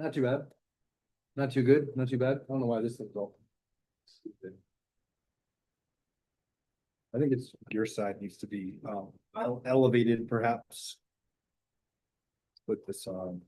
Not too bad. Not too good, not too bad. I don't know why this thing's all stupid. I think it's your side needs to be elevated perhaps. Put this on.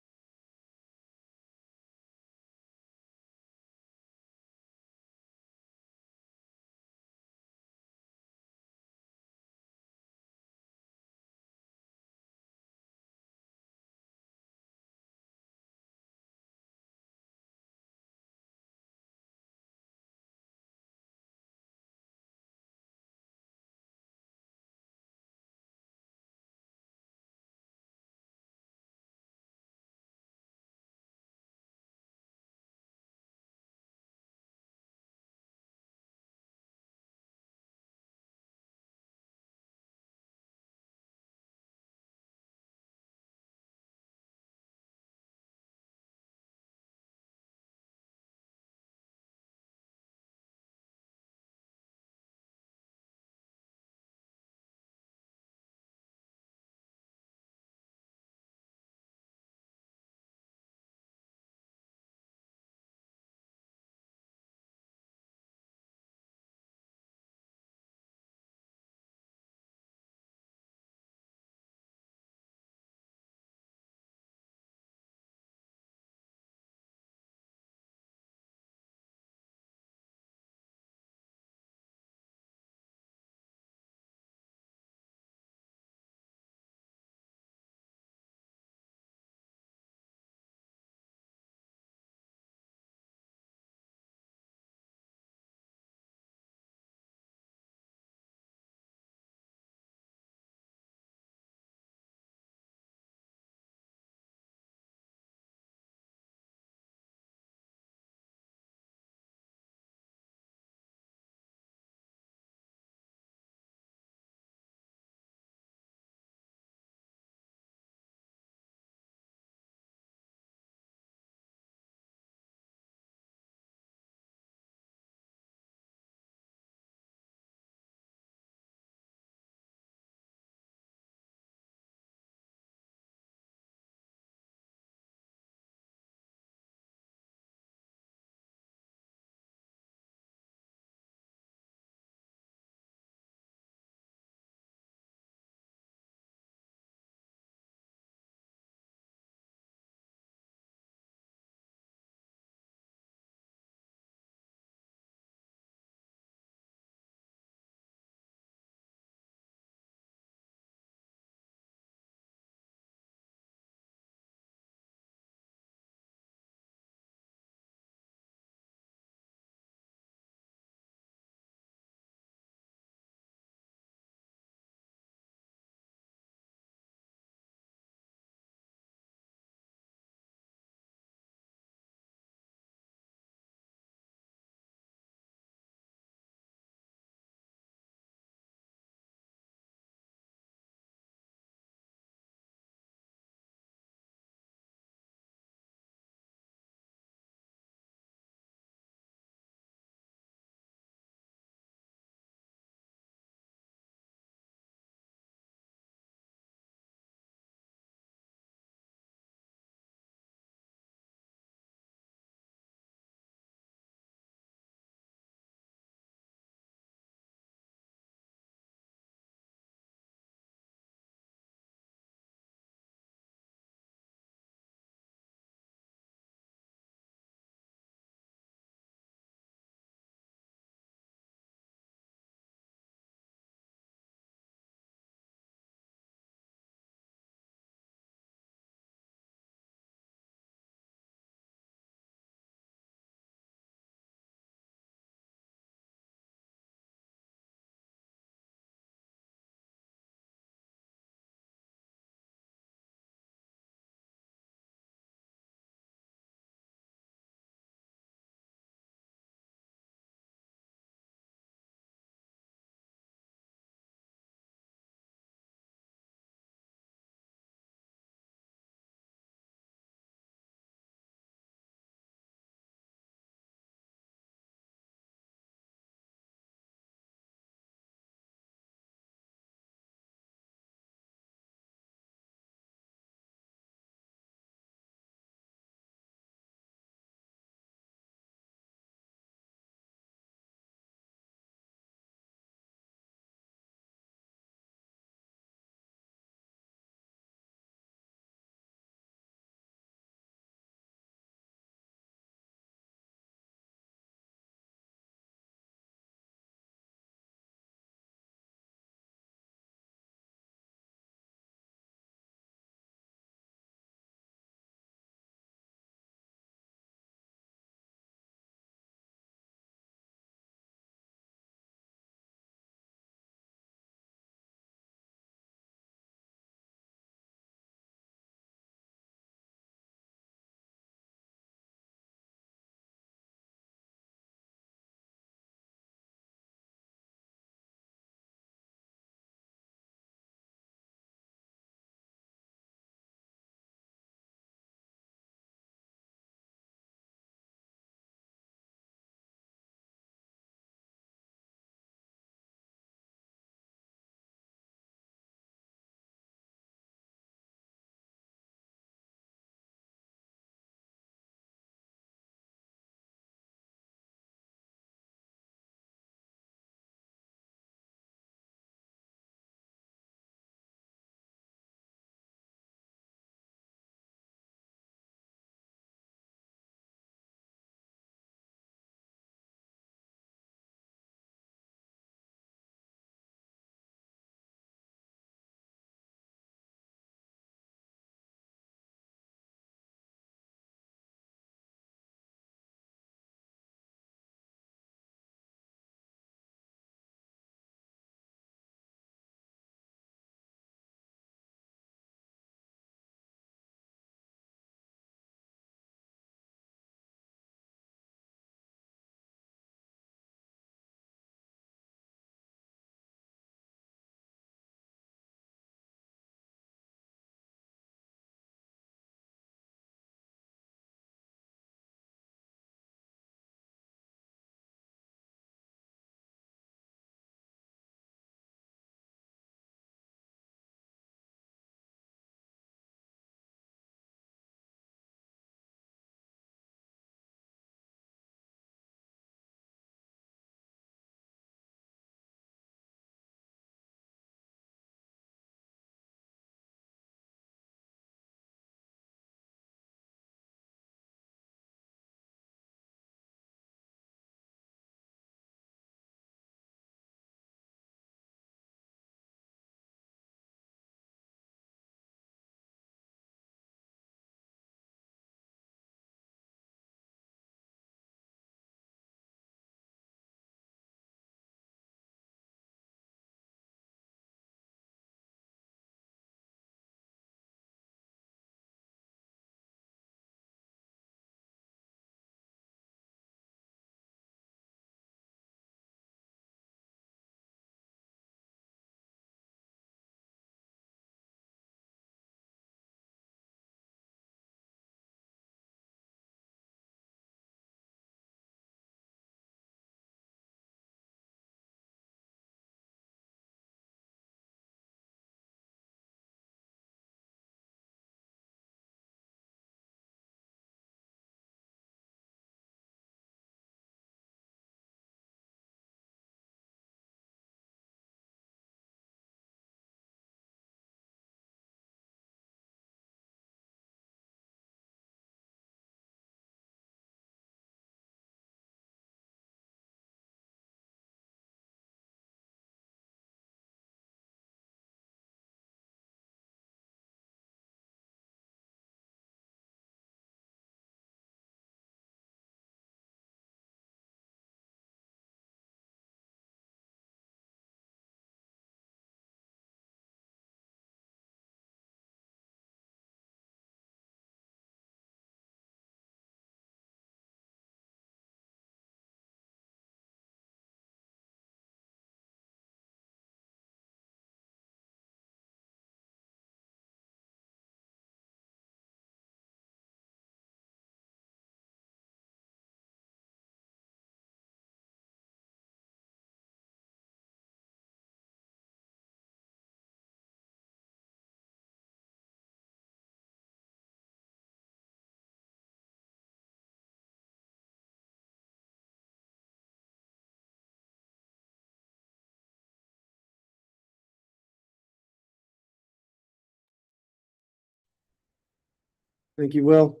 Thank you, Will.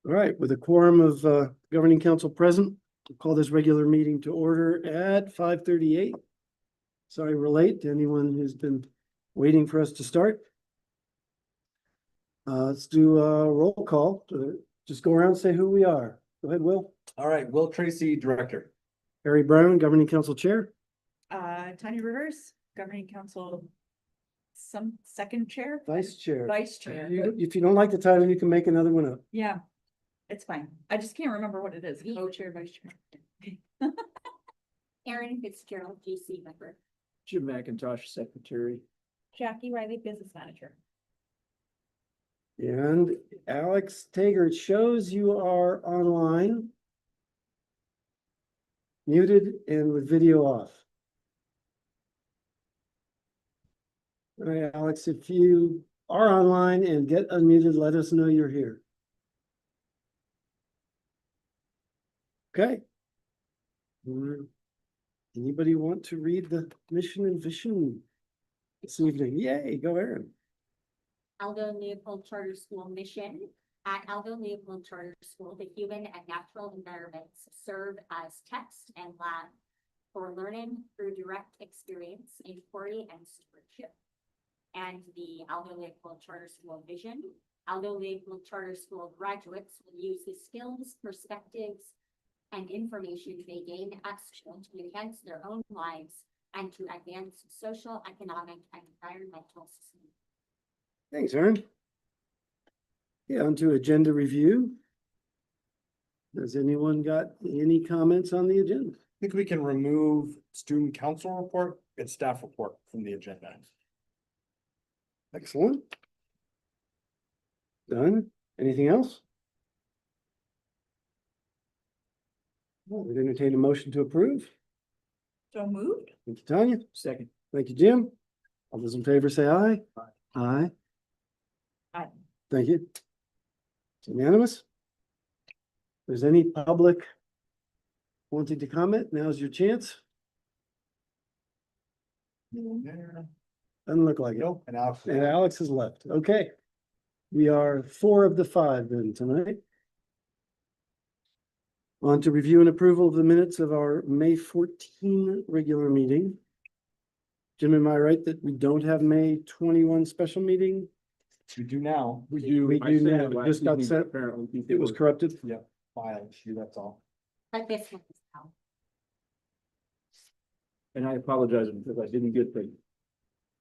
All right, with a quorum of governing council present, I'll call this regular meeting to order at 5:38. Sorry, we're late to anyone who's been waiting for us to start. Let's do a roll call. Just go around and say who we are. Go ahead, Will. All right, Will Tracy, Director. Harry Brown, governing council chair. Tanya Rivers, Governing Council, some second chair, Vice chair. Vice Chair. If you don't like the title, you can make another one up. Yeah, it's fine. I just can't remember what it is. Co-chair, Vice Chair. Erin Fitzgerald, GC member. Jim McIntosh, Secretary. Jackie Riley, Business Manager. And Alex Tager, it shows you are online. Muted and with video off. All right, Alex, if you are online and get unmuted, let us know you're here. Okay. Anybody want to read the mission and vision this evening? Yay, go Aaron. Aldo Leopold Charter School mission. At Aldo Leopold Charter School, the human and natural environments serve as text and lab for learning through direct experience, inquiry, and stewardship. And the Aldo Leopold Charter School vision. Aldo Leopold Charter School graduates will use the skills, perspectives, and information they gain at school to enhance their own lives and to advance social, economic, and environmental sustainability. Thanks, Aaron. Yeah, on to agenda review. Has anyone got any comments on the agenda? I think we can remove student council report and staff report from the agenda. Excellent. Done. Anything else? We'd entertain a motion to approve. So moved. Thank you, Tanya. Second. Thank you, Jim. All those in favor say aye. Aye. Aye. Thank you. It's unanimous. If there's any public wanting to comment, now's your chance. Doesn't look like it. Nope, and Alex. And Alex has left. Okay. We are 4 of the 5 then tonight. On to review and approval of the minutes of our May 14 regular meeting. Jim, am I right that we don't have May 21 special meeting? We do now. We do now. It just got sent. Apparently. It was corrupted. File issue, that's all. But this one is out. And I apologize because I didn't get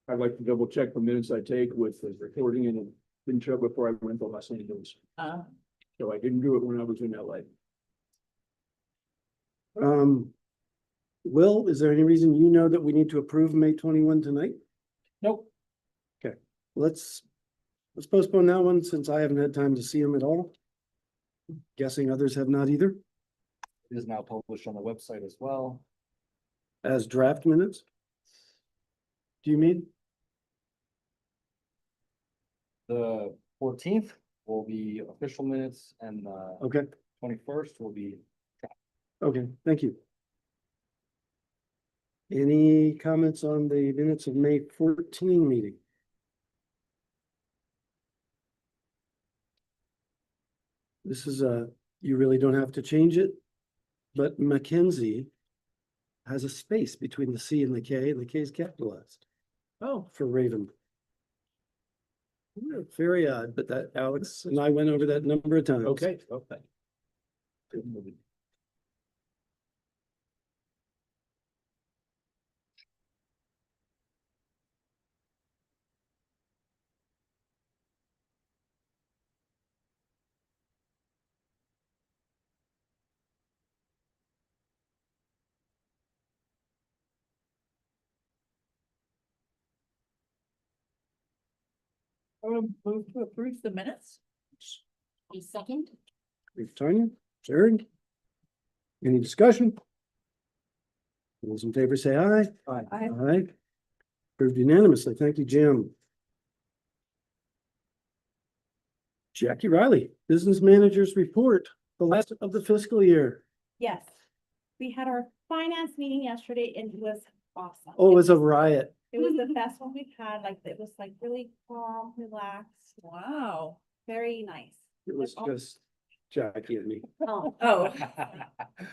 I'd like to double check the minutes I take with the recording and it didn't show before I went to Los Angeles. So I didn't do it when I was in LA. Will, is there any reason you know that we need to approve May 21 tonight? Nope. Okay, let's postpone that one since I haven't had time to see them at all. Guessing others have not either. It is now published on the website as well. As draft minutes? Do you mean? The 14th will be official minutes and the Okay, 21st will be. okay, thank you. Any comments on the minutes of May 14 meeting? This is you really don't have to change it, but Mackenzie has a space between the C and the K is capitalized. Oh, for Raven. Yeah, very odd, but that Alex and I went over that a number of times. Okay. Move to approve the minutes. A second. Tanya, Jared. Any discussion? Those in favor say aye. Aye. Aye. Approved unanimously. Thank you, Jim. Jackie Riley, Business Manager's Report, the last of the fiscal year. Yes, we had our finance meeting yesterday and it was awesome. Oh, it was a riot. It was the best one we've had, like, it was like really calm, relaxed. Wow. very nice. It was just Jackie and me. Oh. Oh,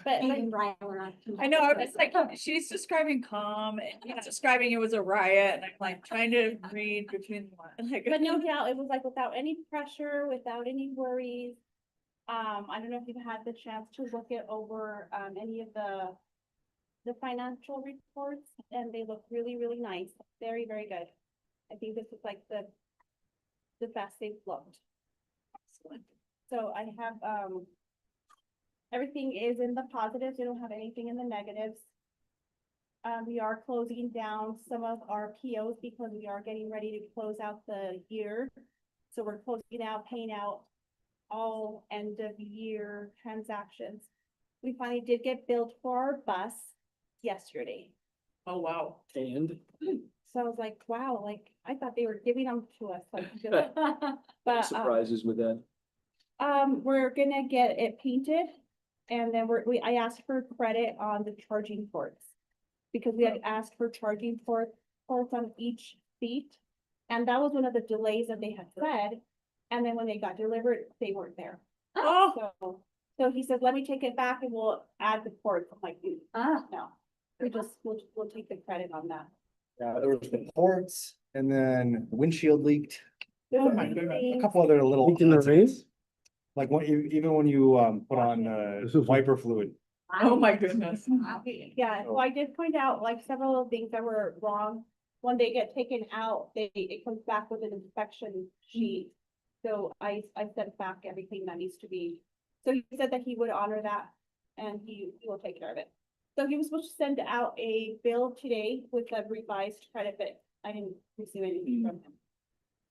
But like, And Ryler on. I know, I was like, she's describing calm and he's describing it was a riot and I'm like trying to read between the lines. Like, but no doubt, it was like without any pressure, without any worries. I don't know if you've had the chance to look it over, any of the financial reports, and they look really, really nice, very, very good. I think this is like the best they've looked. Excellent. So I have, everything is in the positives, we don't have anything in the negatives. We are closing down some of our POs because we are getting ready to close out the year. So we're closing out, paying out all end of year transactions. We finally did get billed for our bus yesterday. Oh, wow. And So I was like, wow, like, I thought they were giving them to us, like, but, surprises with that. we're gonna get it painted. And then I asked for credit on the charging ports. Because we had asked for charging ports on each seat. And that was one of the delays that they had said. And then when they got delivered, they weren't there. Oh, So he said, let me take it back and we'll add the ports. I'm like, Ah, no, we'll take the credit on that. Yeah, there was the ports and then the windshield leaked, Oh my goodness. a couple other little. Leaked in the rain? Like even when you put on This is- wiper fluid. oh my goodness. Yeah, so I did point out like several things that were wrong. When they get taken out, it comes back with an inspection sheet. So I sent back everything that needs to be, so he said that he would honor that and he will take care of it. So he was supposed to send out a bill today with a revised credit, but I didn't receive anything from him.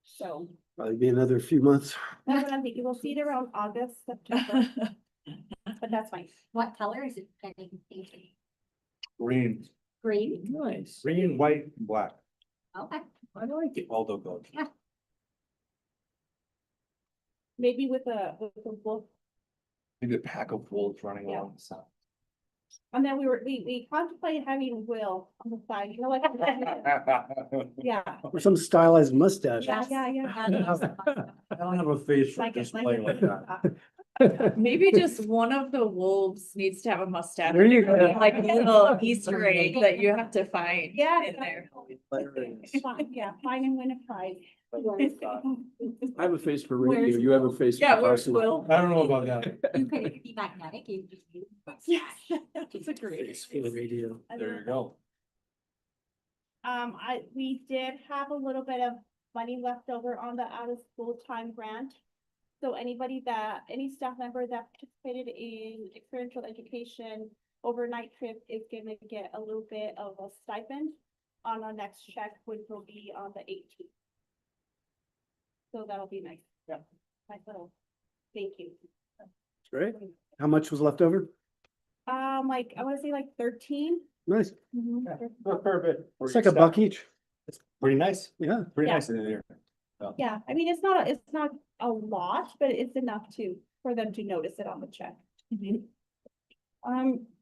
So Probably be another few months. that's what I'm thinking. We'll see it around August, September, but that's fine. what color is it getting painted? Green, Green? Nice. green, white, and black, Okay. I like it. Aldo gold. Maybe with a wolf. Maybe a pack of wolves running Yeah. along the side. And then we contemplated having Will on the side, you know, like, yeah, Or some stylized mustache. yeah. I don't have a face for Like it, display like that. Maybe just one of the wolves needs to have a mustache. There you go. Like a little Easter egg that you have to find Yeah. in there. Fine, yeah, fine and win a prize. I have a face for radio. You have a face. Yeah, for where's parsley. Will? I don't know about that. You could be magnetic, you just use. Yes. That's a great. Face for the radio. There you go. We did have a little bit of money left over on the out of school time grant. So any staff member that participated in experiential education overnight trip is gonna get a little bit of a stipend on our next check, which will be on the 18th. So that'll be nice. Yeah. Nice little, thank you. Great. How much was left over? Like, I wanna say like 13. Nice. Perfect. It's like a buck each. It's pretty nice, Yeah. pretty Yeah. nice in there. Yeah, I mean, it's not a lot, but it's enough for them to notice it on the check.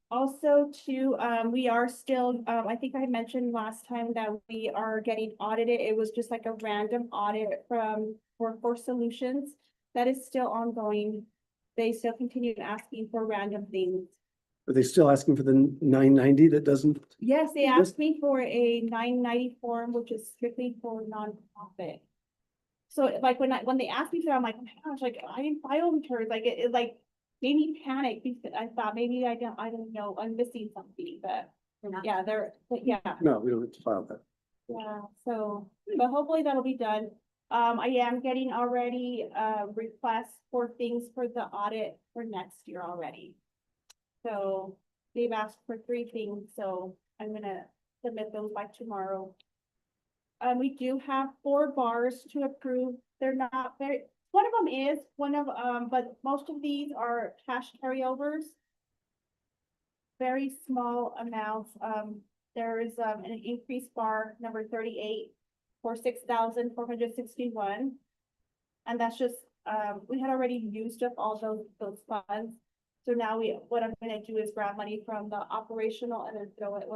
Also too, we are still, I think I mentioned last time that we are getting audited. It was just like a random audit from Workforce Solutions. That is still ongoing. They still continue asking for random things. Are they still asking for the 990 that doesn't? Yes, they Yes. asked me for a 990 form, which is strictly for nonprofit. So like when they asked me for, it, I'm like, oh my gosh, like I didn't file returns, like it like made me panic because I thought maybe I don't know, I'm missing something, but yeah, but yeah. No, we don't have to file that. Yeah, so, but hopefully that'll be done. I am getting already, requests for things for the audit for next year already. So they've asked for 3 things, so I'm gonna submit those by tomorrow. We do have 4 bars to approve. They're not very, one of them is, but most of these are cash carryovers. Very small amounts. There is, an increased bar number 38 for 6,461. And that's just, we had already used up all those funds. So now what I'm gonna do is grab money from the operational and then throw it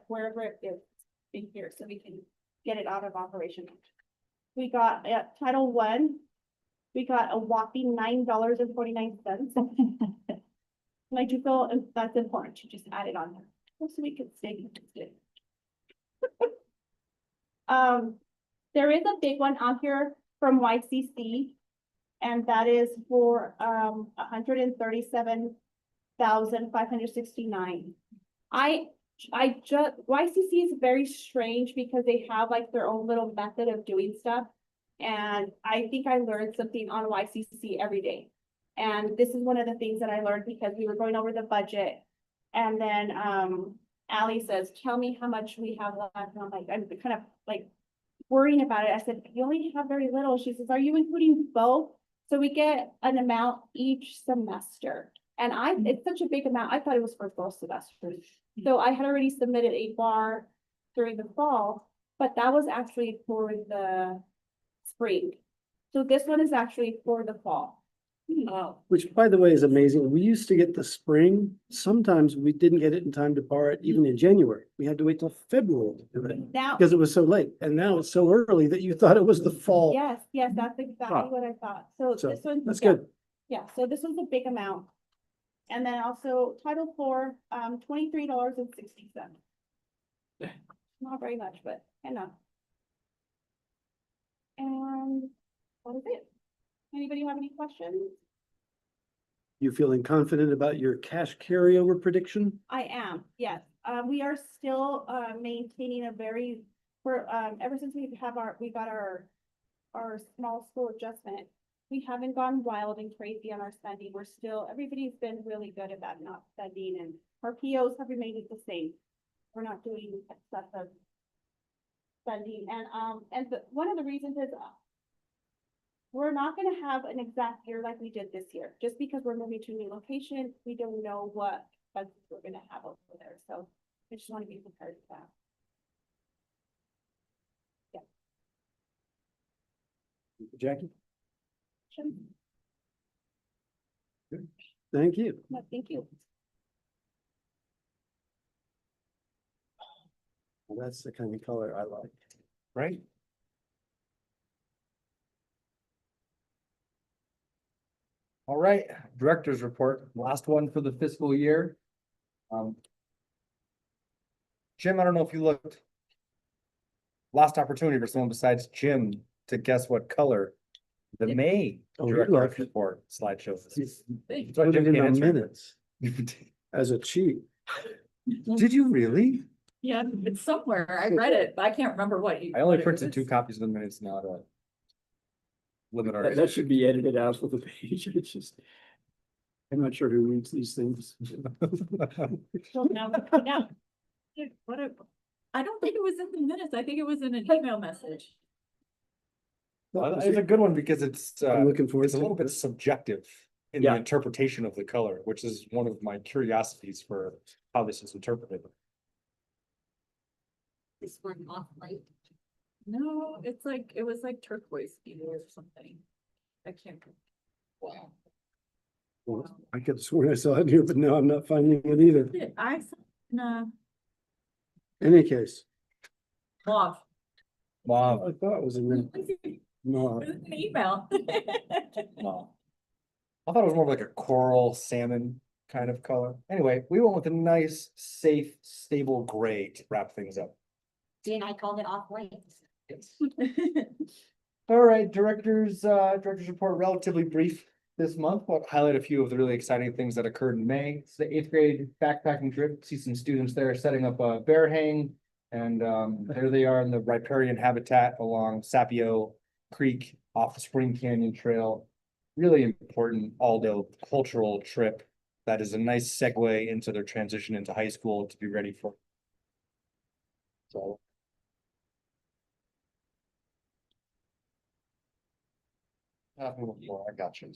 wherever it is in here, so we can get it out of operation. We got Title I, we got a whopping $9.49. And I do feel that's important to just add it on there, just so we can stay consistent. There is a big one on here from YCC. And that is for $137,569. I just, YCC is very strange because they have like their own little method of doing stuff. And I think I learned something on YCC every day. And this is one of the things that I learned because we were going over the budget. And then Ally says, tell me how much we have left. And I'm like, I'm kind of like worrying about it. I said, you only have very little. She says, are you including both? So we get an amount each semester. And it's such a big amount. I thought it was for both semesters. So I had already submitted a bar during the fall, but that was actually for the spring. So this one is actually for the fall. Oh, Which, by the way, is amazing. We used to get the spring. Sometimes we didn't get it in time to borrow it even in January. We had to wait till February to do it Now, because it was so late. And now it's so early that you thought it was the fall. yes, that's exactly Huh. what I thought. So So this one. that's yeah. good. Yeah, so this was a big amount. And then also Title IV, $23.60. Not very much, but enough. And what is it? Anybody have any questions? You feeling confident about your cash carryover prediction? I am, yes. We are still maintaining a very, ever since we got our small school adjustment. We haven't gone wild and crazy on our spending. Everybody's been really good about not spending, and our POs have remained the same. We're not doing excessive spending, and one of the reasons is we're not gonna have an exact year like we did this year. Just because we're moving to a new location, we don't know what expenses we're gonna have over there, so I just wanna be prepared for that. Jackie? Sure. Thank you. No, thank you. Well, that's the kind of color I like. Right? All right, director's report, last one for the fiscal year. Jim, I don't know if you looked. Last opportunity for someone besides Jim to guess what color the May Oh, you director's looked. report slideshow is. thanks. That's why Put Jim it in can't the answer. minutes as a cheat. Did you really? Yeah, it's somewhere. I read it, but I can't remember what you. I only what it printed was. 2 copies of the minutes now to limit our. That should be edited out with the page. It's just. I'm not sure who reads these things. So now, Dude, I don't think it was in the minutes. I think it was in an email message. Well, it's a good one because I'm looking forward it's a to little it. bit subjective in the Yeah. interpretation of the color, which is one of my curiosities for how this is interpreted. This one off light. No, it was like turquoise or something. I can't. Wow. Well, I could have sworn I saw it here, but no, I'm not finding it either. I saw, no, Any case, mauve. Mauve. I thought it was in there. It No, was an email. No. I thought it was more like a coral salmon kind of color. Anyway, we went with a nice, safe, stable gray to wrap things up. See, and I called it off light. Yes. All right, director's report, relatively brief this month, but highlight a few of the really exciting things that occurred in May. It's the 8th grade backpacking trip. See some students there setting up a bear hang. And there they are in the riparian habitat along Sapio Creek off the Spring Canyon Trail. Really important Aldo cultural trip that is a nice segue into their transition into high school to be ready for. So. I got you.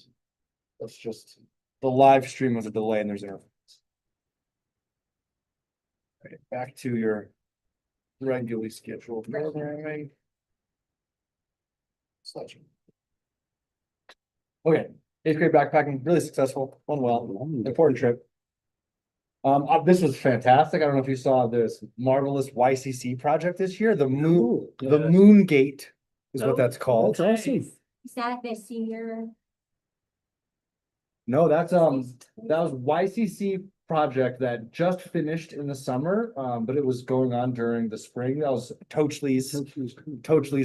That's just the live stream was a delay and there's interference. Okay, back to your regularly scheduled programming. Slideshow. Okay, 8th grade backpacking, really successful, went well, important trip. This was fantastic. I don't know if you saw this marvelous YCC project this year, the moon gate is what that's called. That's awesome. Is that the senior? No, that was YCC project that just finished in the summer, but it was going on during the spring. That was Tochley's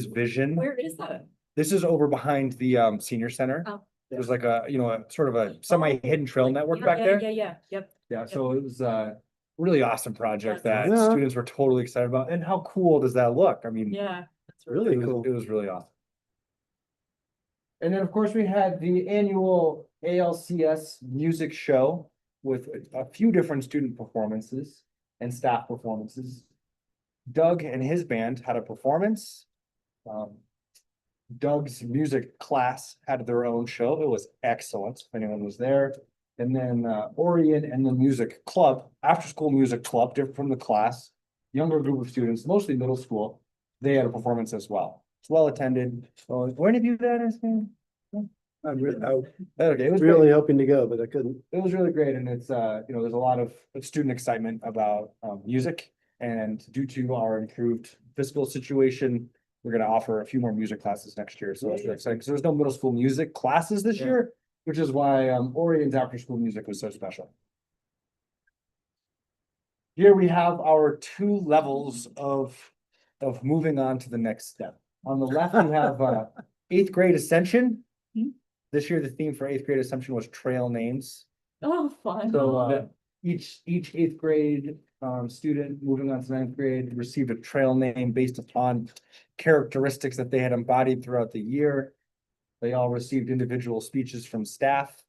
vision. Where is that? This is over behind the senior center. Oh. There's like a, a sort of a semi-hidden trail network back there. Yeah, yep. Yeah, so it was a really awesome project that Yeah. students were totally excited about. And how cool does that look? I mean, Yeah. That's Really it was, cool. it was really awesome. And then, of course, we had the annual ALCS music show with a few different student performances and staff performances. Doug and his band had a performance. Doug's music class had their own show. It was excellent, if anyone was there. And then Orion and the music club, after school music club, different from the class, younger group of students, mostly middle school, they had a performance as well. It's well attended. So, were any of you there? I'm Okay, it was really great. hoping to go, but I couldn't. It was really great, and it's there's a lot of student excitement about music, and due to our improved fiscal situation, we're gonna offer a few more music classes next year, so that's really exciting, because there's no middle school music classes this Yeah. year, which is why Orion's after school music was so special. Here we have our two levels of moving on to the next step. On the left, you have eighth grade ascension. Hmm. This year, the theme for eighth grade ascension was trail names. Oh, fun. So each eighth grade student moving on to ninth grade received a trail name based upon characteristics that they had embodied throughout the year. They all received individual speeches from staff.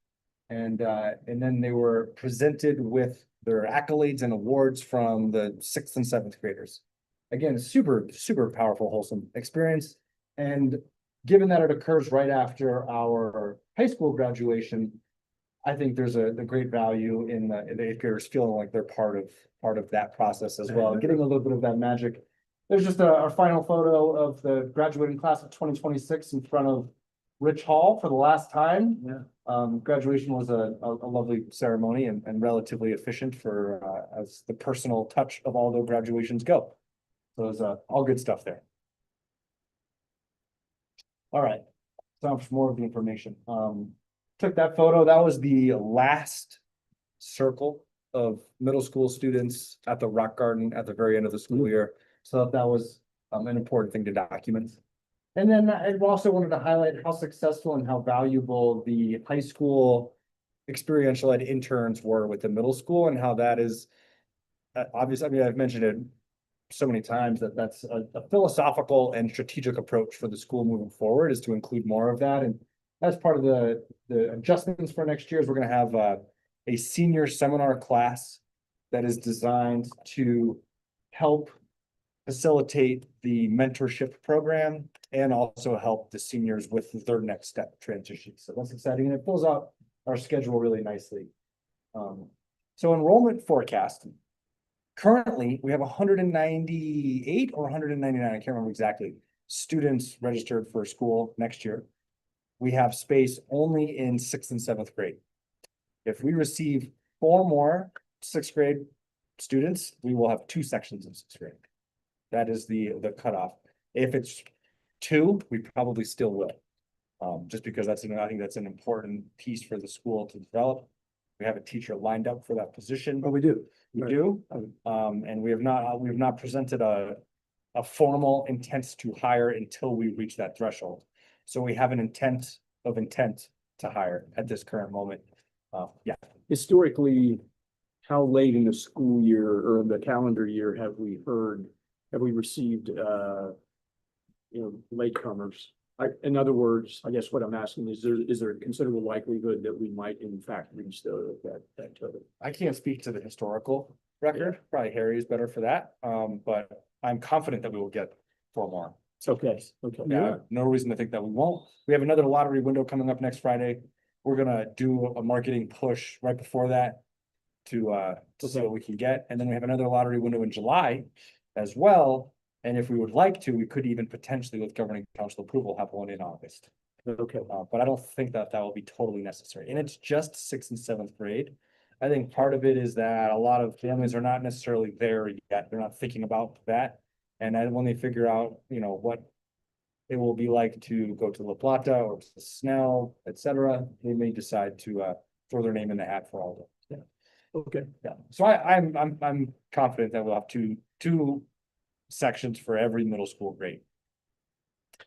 And then they were presented with their accolades and awards from the sixth and seventh graders. Again, super, super powerful, wholesome experience. And given that it occurs right after our high school graduation, I think there's a great value in the eighth graders feeling like they're part of that process as well, getting a little bit of that magic. There's just our final photo of the graduating class of 2026 in front of Rich Hall for the last time. Yeah. Graduation was a lovely ceremony and relatively efficient for as the personal touch of all the graduations go. So it was all good stuff there. All right, time for more of the information. Took that photo. That was the last circle of middle school students at the rock garden at the very end of the school year. So that was an important thing to document. And then I also wanted to highlight how successful and how valuable the high school experiential ed interns were with the middle school, and how that is obviously, I mean, I've mentioned it so many times that that's a philosophical and strategic approach for the school moving forward, is to include more of that. And that's part of the adjustments for next year is we're going to have a senior seminar class that is designed to help facilitate the mentorship program and also help the seniors with their next step transition. So that's exciting, and it fills out our schedule really nicely. So enrollment forecast. Currently, we have 198 or 199, I can't remember exactly, students registered for school next year. We have space only in sixth and seventh grade. If we receive 4 more sixth grade students, we will have 2 sections in sixth grade. That is the cutoff. If it's 2, we probably still will. Just because I think that's an important piece for the school to develop. We have a teacher lined up for that position. Oh, we do. We Right. do, and we have not presented a formal intent to hire until we reach that threshold. So we have an intent to hire at this current moment. Yeah, Historically, how late in the school year or the calendar year have we received, latecomers? In other words, I guess what I'm asking is there a considerable likelihood that we might in fact reach that total? I can't speak to the historical record. Probably Harry is better for that. But I'm confident that we will get 4 more. Okay. Yeah, no reason to think that we won't. We have another lottery window coming up next Friday. We're gonna do a marketing push right before that to see what we can get. And then we have another lottery window in July as well. And if we would like to, we could even potentially, with governing council approval, have one in August. Okay. But I don't think that will be totally necessary. And it's just sixth and seventh grade. I think part of it is that a lot of families are not necessarily there yet. They're not thinking about that. And then when they figure out, what it will be like to go to La Plata or to Snell, et cetera. They may decide to throw their name in the hat for all of them. Okay, Yeah, so I'm confident that we'll have two sections for every middle school grade.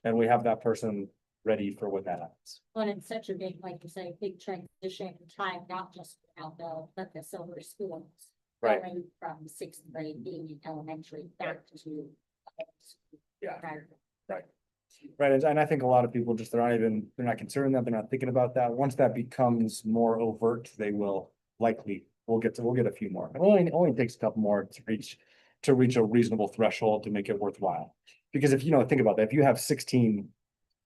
And we have that person ready for when that happens. Well, it's such a big, like you say, big transition time, not just for Aldo, but the silver schools. Right. Going from sixth grade being in elementary back to. Yeah. Prior. Right, and I think a lot of people just, they're not considering that, they're not thinking about that. Once that becomes more overt, they will likely, we'll get a few more. It only takes a couple more to reach a reasonable threshold to make it worthwhile. Because if, think about that, if you have 16,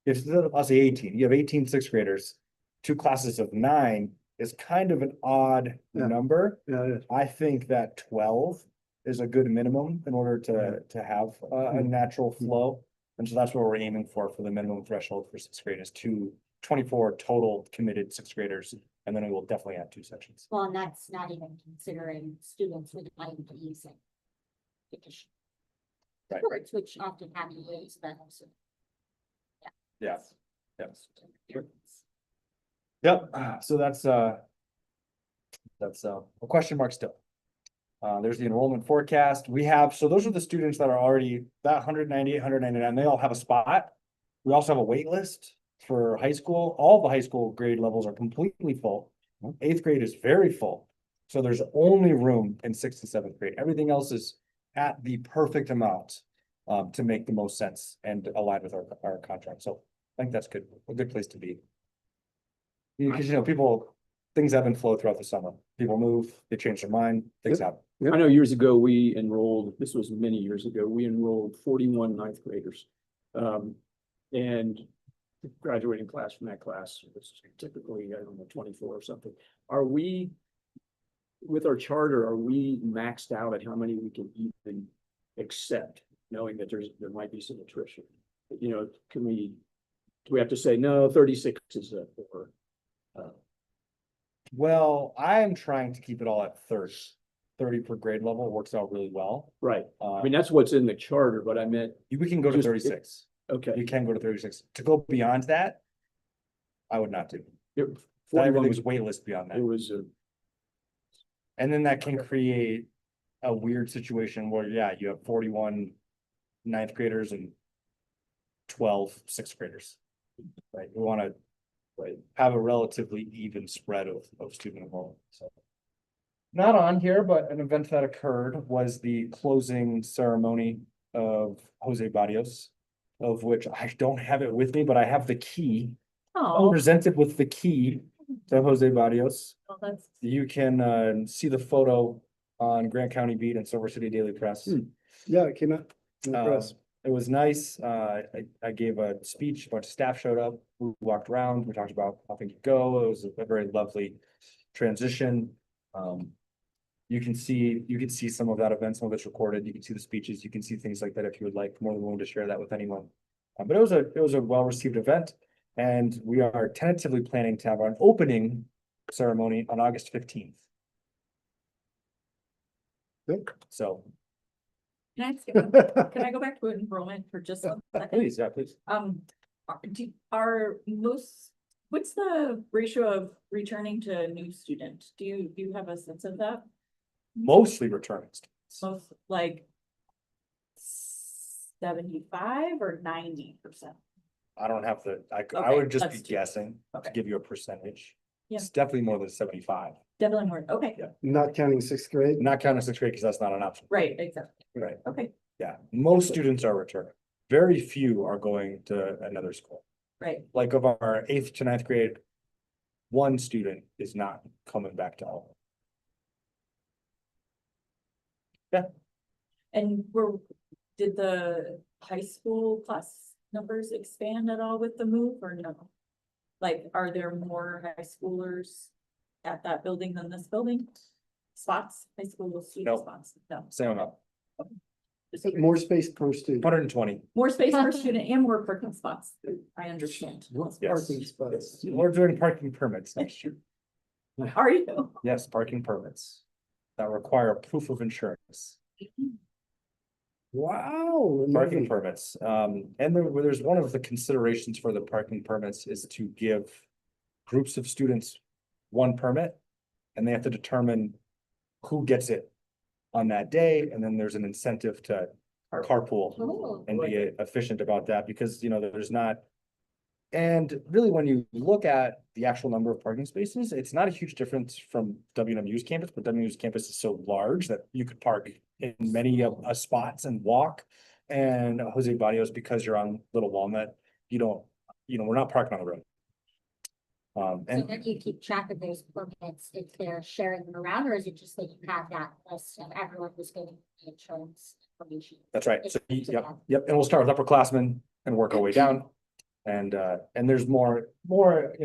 if I'll say 18, you have 18 sixth graders, two classes of 9 is kind of an odd Yeah. number. Yeah, I think that 12 is a good minimum in order to have a natural flow. And so that's what we're aiming for the minimum threshold for sixth grade is 24 total committed sixth graders. And then we will definitely have 2 sections. Well, and that's not even considering students with IEPs and. Because Right. sports, which often have EAs, but also. Yeah. Yep, so that's a question mark still. There's the enrollment forecast. So those are the students that are already, that 198, 199, they all have a spot. We also have a wait list for high school. All the high school grade levels are completely full. 8th grade is very full. So there's only room in 6th and 7th grade. Everything else is at the perfect amount to make the most sense and align with our contract. So I think that's good, a good place to be. Because, things ebb and flow throughout the summer. People move, they change their mind, things happen. I know years ago, we enrolled, this was many years ago, we enrolled 41 ninth graders. And the graduating class from that class was typically, I don't know, 24 or something. Are we, with our charter, are we maxed out at how many we can even accept, knowing that there might be some attrition? Do we have to say, no, 36 is it, or? Well, I am trying to keep it all at 30. 30 per grade level works out really well. Right, I mean, that's what's in the charter, but I meant, We can go to just- 36. okay. You can go to 36. To go beyond that, I would not do. It- That 41 was waitlist beyond It that. was, And then that can create a weird situation where, you have 41 ninth graders and 12 sixth graders. Right, we want to have a relatively even spread of student enrollment, so. Not on here, but an event that occurred was the closing ceremony of Jose Barrios, of which I don't have it with me, but I have the key. Oh, Presented with the key to Jose Barrios. well, that's. You can see the photo on Grant County Beat and Silver City Daily Press. yeah, it came out. in the press. It was nice. I gave a speech, a bunch of staff showed up, we walked around, we talked about how things go. It was a very lovely transition. You can see some of that event, some of it's recorded. You can see the speeches, you can see things like that if you would like, more than willing to share that with anyone. But it was a well-received event, and we are tentatively planning to have an opening ceremony on August 15th. Good. So, Can I go back to enrollment for just a second? please, please. What's the ratio of returning to new student? Do you have a sense of that? Mostly returning students. Most like 75 or 90%? I don't have I Okay, would just be that's too- guessing to okay. give you a percentage. Yeah. It's definitely more than 75, Definitely more, okay, Yeah. Not counting sixth grade. not counting sixth grade because that's not an option. right, exactly, Right. okay, Yeah, most students are returning. Very few are going to another school. right. Like of our 8th to 9th grade, one student is not coming back to all. And did the high school class numbers expand at all with the move or no? Like, are there more high schoolers at that building than this building? Spots, high school student No. spots, no. Same amount, Just curious. More space per student. 120. More space per student and more parking spots, I understand. Yes. Parking spots. We're doing parking permits next year. Are you? Yes, parking permits that require proof of insurance. Wow. parking permits. And there's one of the considerations for the parking permits is to give groups of students one permit, and they have to determine who gets it on that day, and then there's an incentive to carpool Oh. and be efficient about that, because, there's not. And really, when you look at the actual number of parking spaces, it's not a huge difference from WMU's campus, but WMU's campus is so large that you could park in many spots and walk. And Jose Barrios, because you're on Little Walnut, you don't, we're not parking on the road. So And then you keep track of those permits if they're sharing them around, or is it just that you have that list of everyone who's getting the insurance information? that's right. It's So, up to yep, them. yep. And we'll start with upperclassmen and work our way down. And there's more,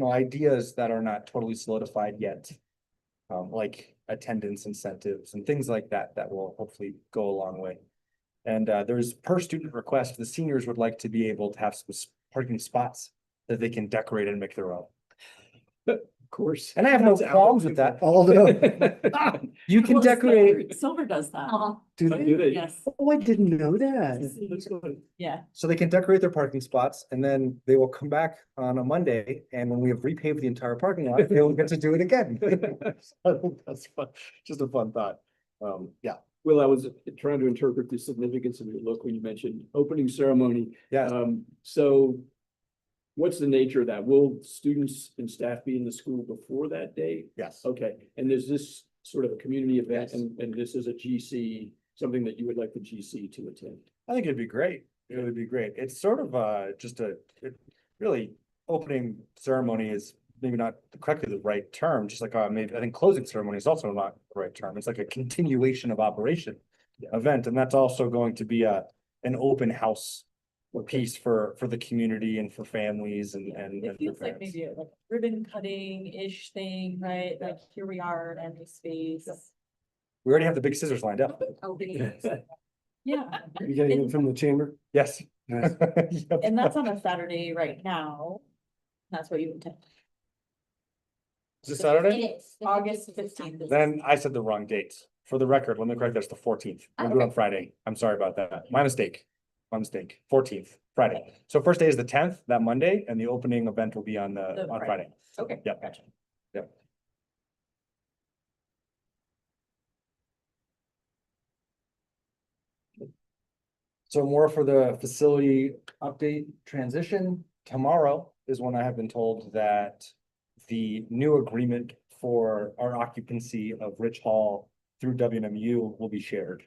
ideas that are not totally solidified yet. Like attendance incentives and things like that, that will hopefully go a long way. And there's per student request, the seniors would like to be able to have some parking spots that they can decorate and make their own. Of course. And I have no qualms with that. Although, You can Well, decorate, Silver does that. do Do they? they? Yes, Oh, I didn't know that. That's good. yeah. so they can decorate their parking spots, and then they will come back on a Monday, and when we have repaved the entire parking lot, they'll get to do it again. That's fun, just a fun thought. Yeah, Well, I was trying to interpret the significance of your look when you mentioned opening ceremony. yeah. So what's the nature of that? Will students and staff be in the school before that date? Yes. Okay, and is this sort of a community event, Yes. and this is a GC, something that you would like the GC to attend? I think it'd be great. It would be great. It's sort of just really opening ceremony is maybe not correctly the right term, just like maybe I think closing ceremony is also not the right term. It's like a continuation of operation event, and that's also going to be an open house piece for the community and for families and It for feels like parents. maybe a like ribbon cutting-ish thing, right? Like here we are in this space. We already have the big scissors lined up. Opening. Yeah, Are you getting it from the chamber? Yes. Nice. Yep. and that's on a Saturday right now. That's what you intend. Is this It Saturday? is. The August 15th is 15th. Saturday. Then I said the wrong dates. For the record, let me correct, that's the 14th. We'll do it on Friday. I'm sorry about that. My mistake. 14th, Friday. So first day is the 10th, that Monday, and the opening event will be on Friday. Okay. Yep. Gotcha. Yep. So more for the facility update transition. Tomorrow is when I have been told that the new agreement for our occupancy of Rich Hall through WMU will be shared.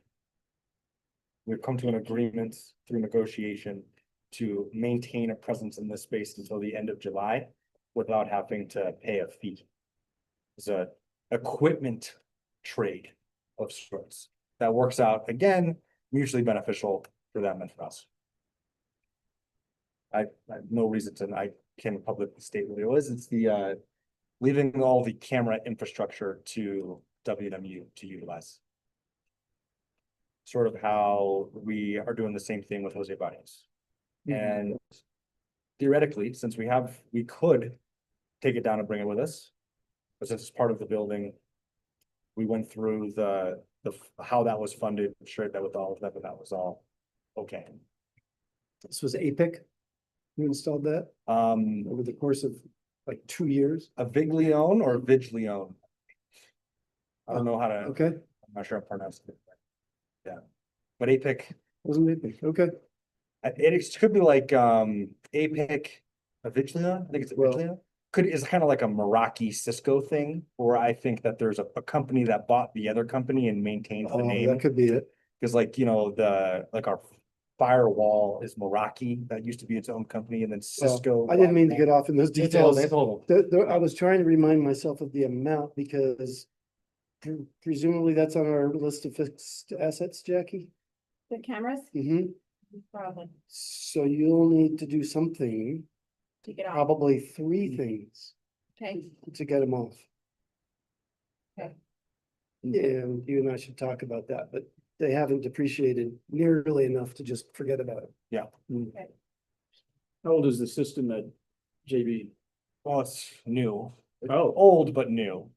We've come to an agreement through negotiation to maintain a presence in this space until the end of July without having to pay a fee. It's a equipment trade of sorts that works out, again, mutually beneficial for them and for us. I have no reason to, I can publicly state what it was. It's the leaving all the camera infrastructure to WMU to utilize. Sort of how we are doing the same thing with Jose Barrios. And theoretically, since we could take it down and bring it with us, but since it's part of the building, we went through the how that was funded, shared that with all of them, but that was all okay. This was APIC. You installed that over the course of like 2 years. A Viglione or Viglione? I don't know how to, Okay, I'm not sure I'm pronouncing it. Yeah, but APIC, wasn't APIC. Okay. it could be like APIC, a Viglione, I think it's a Well- Viglione. Is kind of like a Meraki Cisco thing, where I think that there's a company that bought the other company and maintains the Oh, name. that could be it. Cause like, our firewall is Meraki, that used to be its own company, and then Cisco. I didn't mean to get off in those details. It's old. I was trying to remind myself of the amount because presumably that's on our list of fixed assets, Jackie. The cameras, Probably. So you'll need to do something, take it off, probably 3 things okay? to get them off. Okay. Yeah, and you and I should talk about that, but they haven't depreciated nearly enough to just forget about it. How old is the system at JB? Well, it's new. It's Oh. old but new.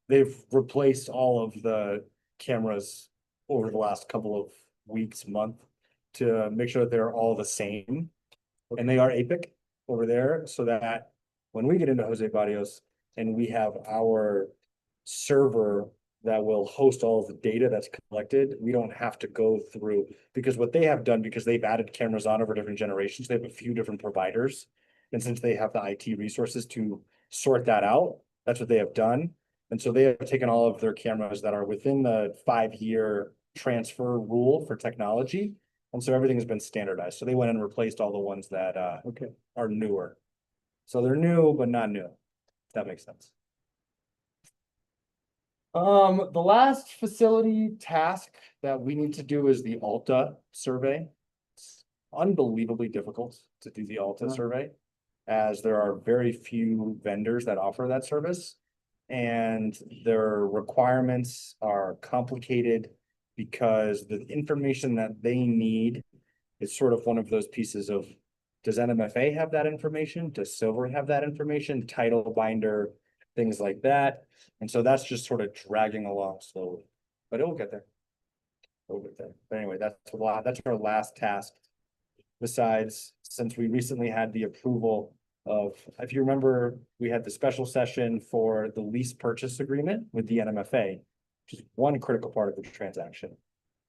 They've replaced all of the cameras over the last couple of weeks, month, to make sure that they're all the same. And they are APIC over there, so that when we get into Jose Barrios and we have our server that will host all of the data that's collected, we don't have to go through, because what they have done, because they've added cameras on over different generations, they have a few different providers. And since they have the IT resources to sort that out, that's what they have done. And so they have taken all of their cameras that are within the 5-year transfer rule for technology. And so everything has been standardized. So they went and replaced all the ones that Okay. are newer. So they're new, but not new. If that makes sense. The last facility task that we need to do is the Alta survey. It's unbelievably difficult to do the Alta survey, as there are very few vendors that offer that service. And their requirements are complicated because the information that they need is sort of one of those pieces of, does NMFA have that information? Does Silver have that information? Title binder, things like that. And so that's just sort of dragging along slowly, but it will get there. We'll get there. But anyway, that's our last task. Besides, since we recently had the approval of, if you remember, we had the special session for the lease purchase agreement with the NMFA, which is one critical part of the transaction.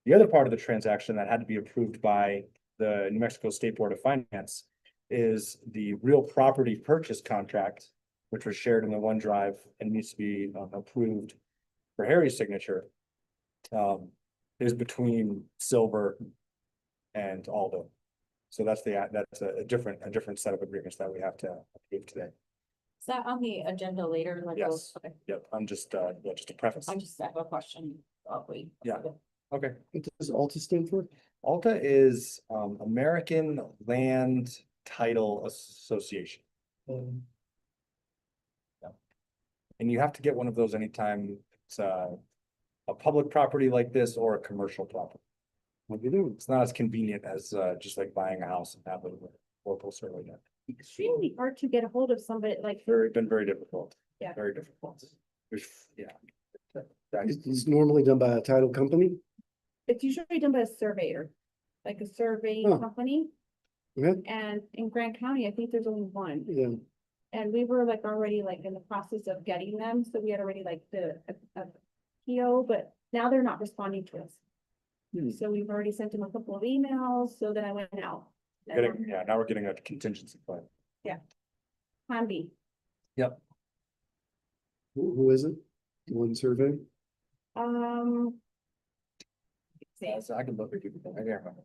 The other part of the transaction that had to be approved by the New Mexico State Board of Finance is the real property purchase contract, which was shared in the OneDrive and needs to be approved for Harry's signature. Is between Silver and Aldo. So that's a different set of agreements that we have to approve today. Is that on the agenda later? Like, Yes. okay, Yep, I'm just a preface. I just have a question. Probably. Yeah. Okay. What does Alta stand for? Alta is American Land Title Association. Yeah. And you have to get one of those anytime it's a public property like this or a commercial property. What do you do? It's not as convenient as just like buying a house and having a local survey. Extremely hard to get a hold of somebody like, Been very difficult. Yeah. Very difficult. Yeah. It's normally done by a title company. it's usually done by a surveyor, like a survey Huh. company. Okay, And in Grant County, I think there's only one. yeah, And we were like already like in the process of getting them, so we had already like a PO, but now they're not responding to us. Hmm. So we've already sent them a couple of emails, so then I went out. Now we're getting a contingency plan. Plan B. who is it? One survey? So I can look at you. I can't remember.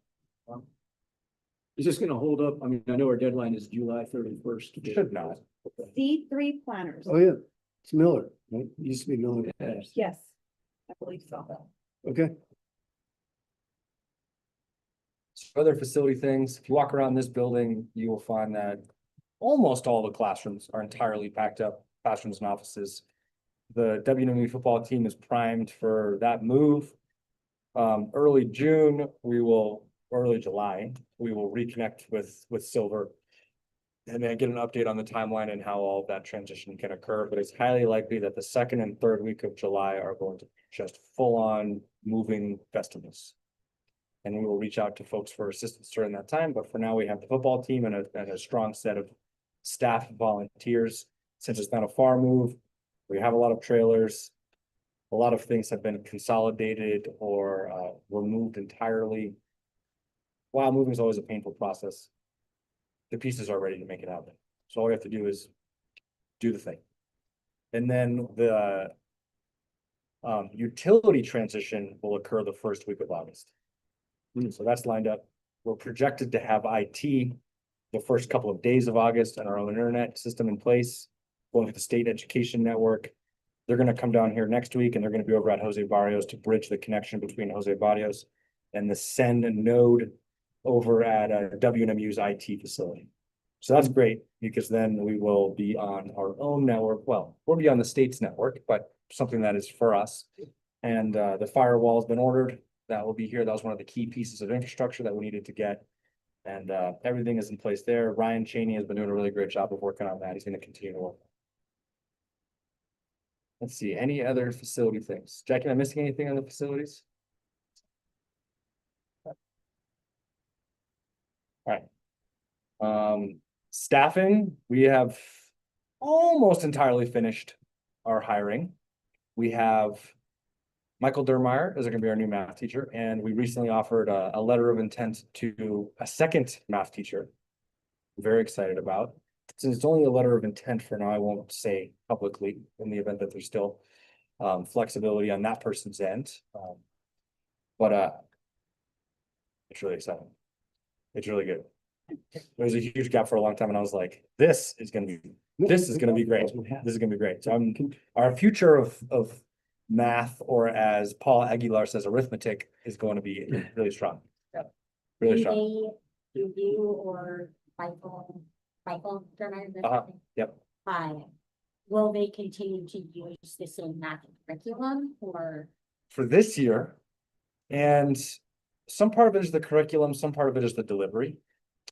Is this gonna hold up? I mean, I know our deadline is July 31st. Should not. C3 planners. Oh, yeah, it's Miller, right? It used to be Miller. Yes. Yes, I believe so. Okay, So other facility things, if you walk around this building, you will find that almost all the classrooms are entirely packed up, classrooms and offices. The WNME football team is primed for that move. Early June, early July, we will reconnect with Silver. And then get an update on the timeline and how all of that transition can occur, but it's highly likely that the second and third week of July are going to be just full on moving festivals. And we will reach out to folks for assistance during that time, but for now we have the football team and a strong set of staff and volunteers. Since it's not a far move, we have a lot of trailers. A lot of things have been consolidated or removed entirely. While moving is always a painful process, the pieces are ready to make it happen. So all we have to do is do the thing. And then the utility transition will occur the first week of August. So that's lined up. We're projected to have IT the first couple of days of August and our own internet system in place, going with the state education network. They're going to come down here next week and they're going to be over at Jose Barrios to bridge the connection between Jose Barrios and the send node over at WNMU's IT facility. So that's great because then we will be on our own network. Well, we'll be on the state's network, but something that is for us. And the firewall has been ordered. That will be here. That was one of the key pieces of infrastructure that we needed to get. And everything is in place there. Ryan Cheney has been doing a really great job of working on that. He's going to continue to work. Let's see, any other facility things? Jackie, am I missing anything on the facilities? Staffing, we have almost entirely finished our hiring. We have Michael Dermeyer is gonna be our new math teacher, and we recently offered a letter of intent to a second math teacher. Very excited about. Since it's only a letter of intent for now, I won't say publicly in the event that there's still flexibility on that person's end. But it's really exciting. It's really good. There was a huge gap for a long time and I was like, this is gonna be great. This is gonna be great. So our future of math, or as Paul Aguilar says, arithmetic, is going to be really strong. Yeah, really strong. Do you or Michael Turner? Yep. Will they continue to use the same math curriculum or? For this year, and some part of it is the curriculum, some part of it is the delivery.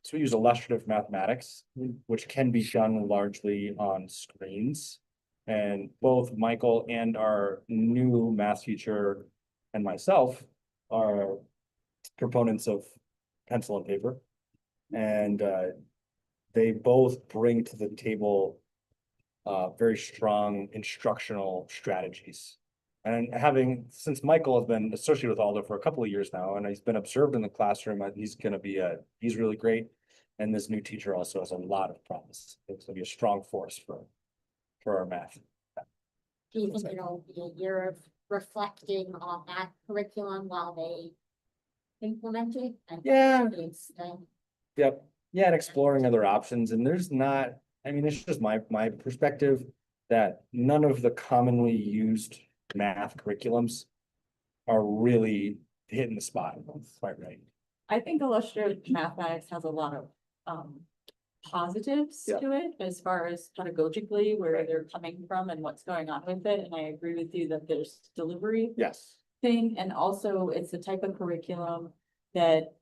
So we use illustrative mathematics, which can be done largely on screens. And both Michael and our new math teacher and myself are proponents of pencil and paper. And they both bring to the table very strong instructional strategies. And since Michael has been associated with Aldo for a couple of years now, and he's been observed in the classroom, he's really great. And this new teacher also has a lot of promise. It's gonna be a strong force for our math. Do you think it'll be a year of reflecting on that curriculum while they implement it? Yeah. Yep. Yeah, and exploring other options. And there's not, I mean, it's just my perspective that none of the commonly used math curriculums are really hitting the spot quite right. I think illustrative mathematics has a lot of positives Yeah. to it as far as pedagogically where they're coming from and what's going on with it. And I agree with you that there's delivery Yes. thing, and also it's the type of curriculum that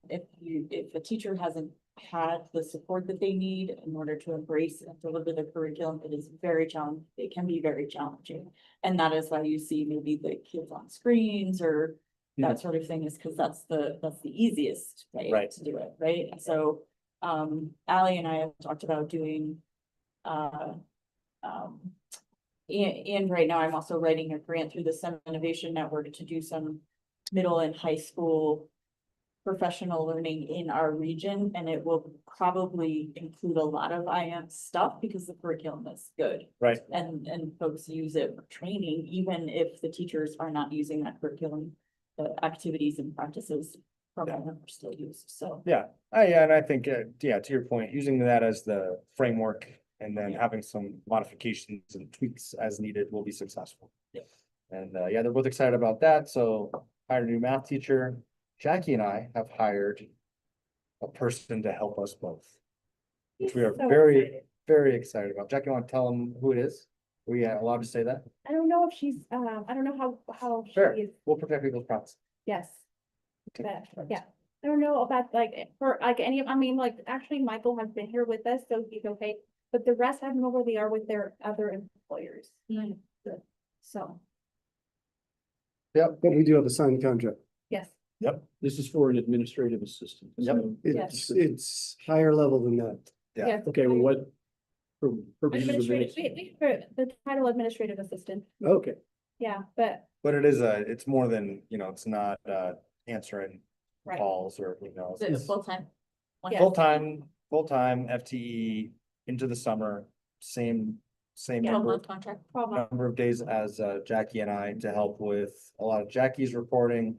if a teacher hasn't had the support that they need in order to embrace and deliver the curriculum, it is very challenging. It can be very challenging. And that is why you see maybe the kids on screens or that sort of thing, is because that's the easiest way Right. to do it, right? And so Ally and I have talked about doing and right now I'm also writing a grant through the STEM Innovation Network to do some middle and high school professional learning in our region, and it will probably include a lot of IM stuff because the curriculum is good. Right. And folks use it for training, even if the teachers are not using that curriculum, the activities and practices from them are still used, so. Yeah, and I think, yeah, to your point, using that as the framework and then having some modifications and tweaks as needed will be successful. Yeah. And yeah, they're both excited about that. So hired a new math teacher. Jackie and I have hired a person to help us both, which we are So very, excited. very excited about. Jackie, want to tell them who it is? Are we allowed to say that? I don't know if she's, I don't know how Sure. she is, We'll protect people's promise. yes. But, yeah, I don't know about like, for like any, I mean, like, actually, Michael has been here with us, so he's okay. But the rest, I don't know where they are with their other employers. So, Yep. But we do have a signed contract. yes, This is for an administrative assistant. Yep. So- It's higher level than that. Yeah. yes. Okay, well, what? For purposes of Administrative, minutes. for the title administrative assistant, Okay, yeah, but, But it's more than, it's not answering right, calls or, Is it full-time? Yeah. full-time FTE into the summer, same 12-month contract. probably, number of days as Jackie and I to help with a lot of Jackie's reporting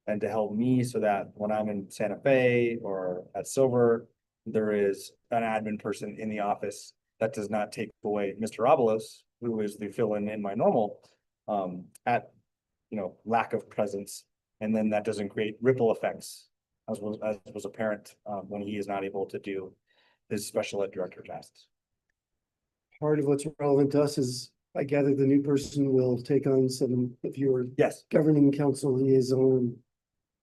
and to help me so that when I'm in Santa Fe or at Silver, there is an admin person in the office. That does not take away Mr. Abelos, who is the fill-in in my normal lack of presence. And then that doesn't create ripple effects as was apparent when he is not able to do his special ed director tasks. Part of what's relevant to us is, I gather the new person will take on some of your Yes, governing council liaison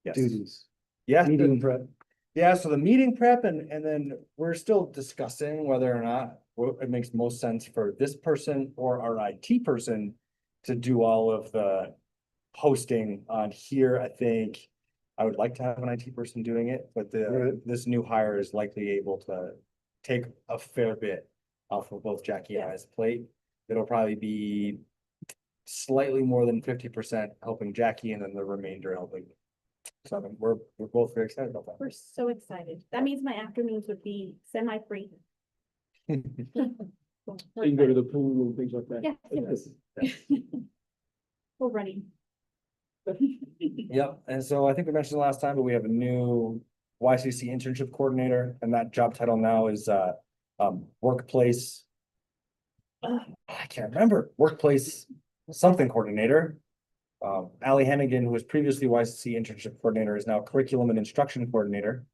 yes. duties. Yeah, Meeting prep. yeah, so the meeting prep and then we're still discussing whether or not it makes most sense for this person or our IT person to do all of the hosting on here, I think. I would like to have an IT person doing it, but this new hire is likely able to take a fair bit off of both Jackie and I's plate. It'll probably be slightly more than 50% helping Jackie and then the remainder helping. So I mean, we're both very excited about We're so excited. That means my afternoons would be semi-free. that. You can go to the pool and things like that. Yeah. We're running. Yep, and so I think we mentioned it last time, but we have a new YCC internship coordinator, and that job title now is workplace. I can't remember, workplace something coordinator. Ally Hennigan, who was previously YCC internship coordinator, is now curriculum and instruction coordinator.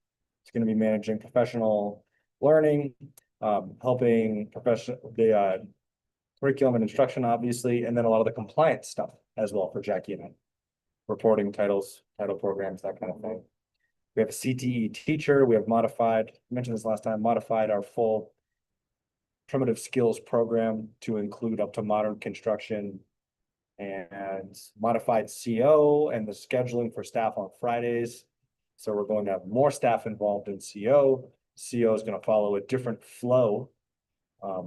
It's going to be managing professional learning, helping the curriculum and instruction, obviously, and then a lot of the compliance stuff as well for Jackie and I. Reporting titles, title programs, that kind of thing. We have a CTE teacher. We have modified, I mentioned this last time, modified our full primitive skills program to include up to modern construction and modified CO and the scheduling for staff on Fridays. So we're going to have more staff involved in CO. CO is going to follow a different flow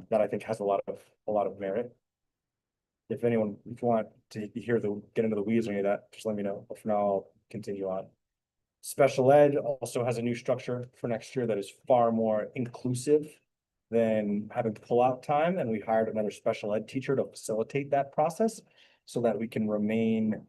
that I think has a lot of merit. If you want to get into the weeds or any of that, just let me know. But for now, I'll continue on. Special ed also has a new structure for next year that is far more inclusive than having pull-out time. And we hired another special ed teacher to facilitate that process so that we can remain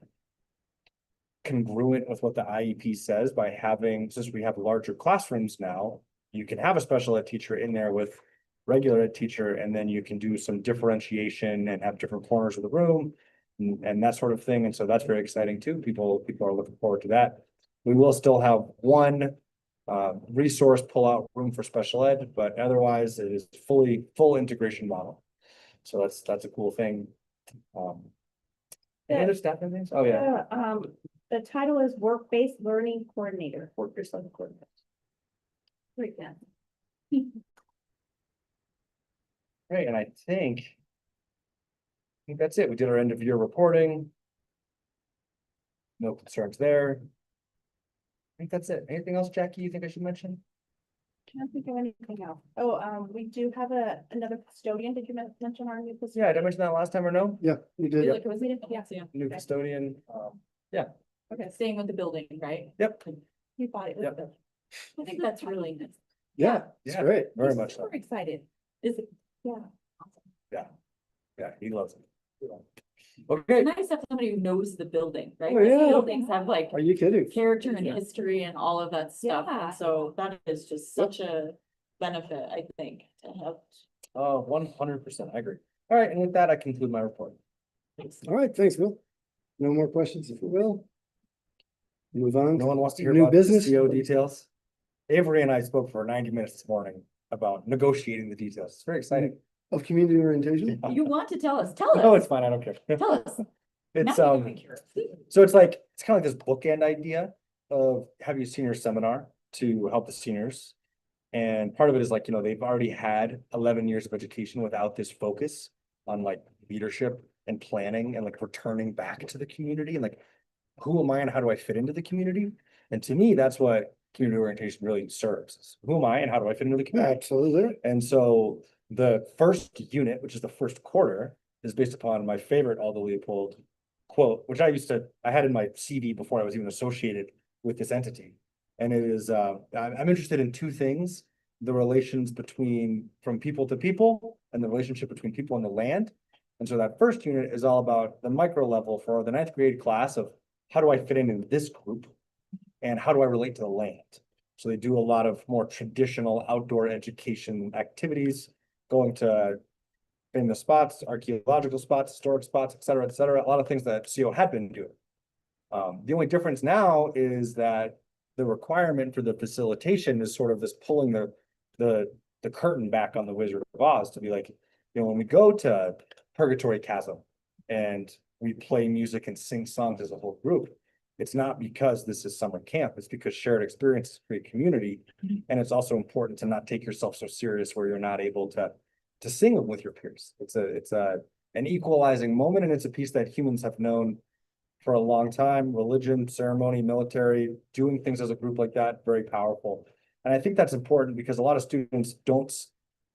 congruent with what the IEP says by having, since we have larger classrooms now, you can have a special ed teacher in there with regular ed teacher, and then you can do some differentiation and have different corners of the room and that sort of thing. And so that's very exciting too. People are looking forward to that. We will still have one resource pull-out room for special ed, but otherwise it is full integration model. So that's a cool thing. Any other staff things? Oh, yeah. The title is Work-Based Learning Coordinator, Work-Based Learning Coordinator. Right now. Great, and I think that's it. We did our end of year reporting. No concerns there. I think that's it. Anything else, Jackie, you think I should mention? Can't think of anything else. Oh, we do have another custodian. Did you mention our new custodian? Yeah, did I mention that last time or no? Yeah, you did. Like, was it? Yeah. New Okay. custodian. Okay, staying with the building, right? Yep. You bought it. with Yep. the- I think that's really nice. Yeah, it's Yeah. great. Very He's much so. super excited. Is it? Yeah. Yeah, he loves it. Okay, It's nice to have somebody who knows the building, right? Oh, yeah. Buildings have like Are you kidding? character and history and all of that stuff. Yeah. And so that is just such a benefit, I think, to have. 100%, I agree. All right, and with that, I conclude my report. All right, thanks, Will. No more questions, if you will. Move on. No one wants to hear New about the business? CO details. Avery and I spoke for 90 minutes this morning about negotiating the details. It's very exciting. Of community orientation? You want to tell us, tell No, us, it's fine, I don't care. tell us. It's Now you're curious. so it's kind of like this bookend idea of having a senior seminar to help the seniors. And part of it is like, they've already had 11 years of education without this focus on like leadership and planning and like returning back to the community and like, who am I and how do I fit into the community? And to me, that's what community orientation really serves. Is who am I and how do I fit into the community? Absolutely. And so the first unit, which is the first quarter, is based upon my favorite Aldo Leopold quote, which I had in my CV before I was even associated with this entity. And it is, I'm interested in two things: the relations from people to people and the relationship between people and the land. And so that first unit is all about the micro level for the 9th grade class of how do I fit in this group and how do I relate to the land? So they do a lot of more traditional outdoor education activities, going to famous spots, archaeological spots, historic spots, et cetera, a lot of things that CO had been doing. The only difference now is that the requirement for the facilitation is sort of this pulling the curtain back on the Wizard of Oz to be like, when we go to Purgatory Chasm and we play music and sing songs as a whole group, it's not because this is summer camp, it's because shared experiences create community. And it's also important to not take yourself so serious where you're not able to sing with your peers. It's an equalizing moment, and it's a piece that humans have known for a long time, religion, ceremony, military, doing things as a group like that, very powerful. And I think that's important because a lot of students don't,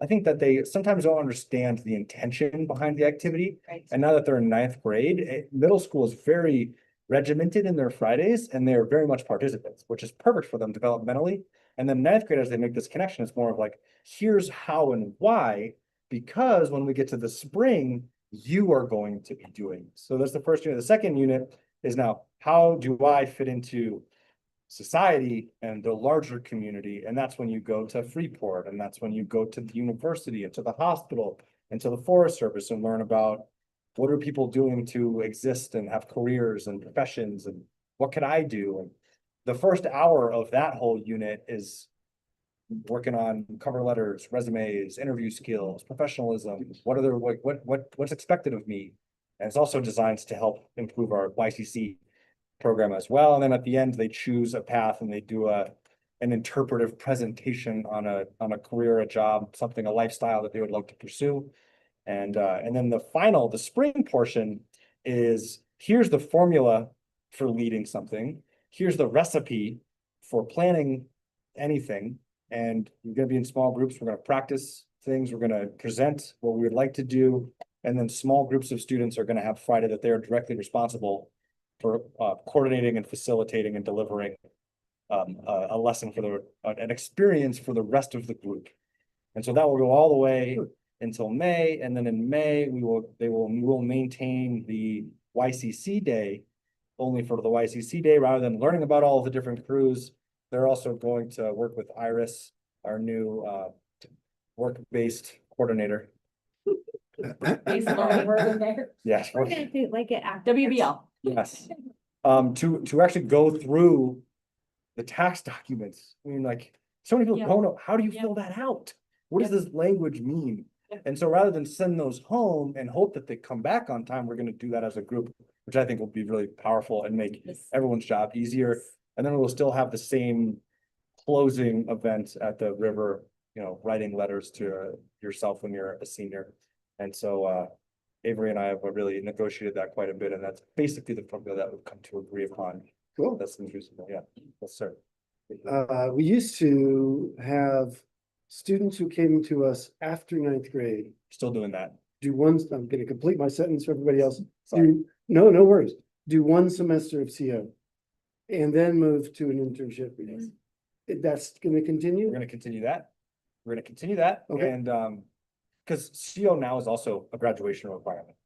I think that they sometimes don't understand the intention behind the activity. Right. And now that they're in ninth grade, middle school is very regimented in their Fridays and they're very much participants, which is perfect for them developmentally. And then ninth graders, they make this connection. It's more of like, here's how and why, because when we get to the spring, you are going to be doing. So that's the first unit. The second unit is now, how do I fit into society and the larger community? And that's when you go to Freeport, and that's when you go to the university and to the hospital and to the Forest Service and learn about what are people doing to exist and have careers and professions, and what can I do? And the first hour of that whole unit is working on cover letters, resumes, interview skills, professionalism. What are the what's expected of me? And it's also designed to help improve our YCC program as well. And then at the end, they choose a path and they do an interpretive presentation on a career, a job, something, a lifestyle that they would like to pursue. And then the spring portion is, here's the formula for leading something. Here's the recipe for planning anything. And you're going to be in small groups. We're going to practice things. We're going to present what we would like to do. And then small groups of students are going to have Friday that they are directly responsible for coordinating and facilitating and delivering a lesson for an experience for the rest of the group. And so that will go all the way until May. And then in May, we will maintain the YCC day only for the YCC day, rather than learning about all of the different crews. They're also going to work with Iris, our new work-based coordinator. Based on the word in there. Yes, We're gonna do like it after. WBL. yes. To actually go through the tax documents. I mean, like, so many people Yeah. don't know, how do you Yeah. fill that out? What does Yeah. this language mean? Yeah. And so rather than send those home and hope that they come back on time, we're gonna do that as a group, which I think will be really powerful and make Yes. everyone's job easier. And then we'll still have the same closing event at the river, writing letters to yourself when you're a senior. And so Avery and I have really negotiated that quite a bit, and that's basically the formula that we've come to agree upon. Cool. That seems reasonable, yeah. Yes, sir. We used to have students who came to us after ninth grade Still doing that. I'm gonna complete my sentence for everybody else. Sorry. No worries. Do one semester of CO. And then move to an internship with us. That's gonna continue? We're gonna continue that. We're gonna continue that, Okay. and because CO now is also a graduation requirement.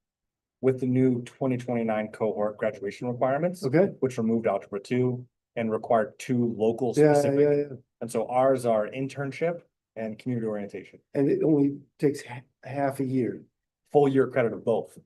With the new 2029 cohort graduation requirements. Okay, Which removed Algebra 2 and required 2 local yeah, specific. yeah. And so ours are internship and community orientation, And it only takes half a year. full year credit of both.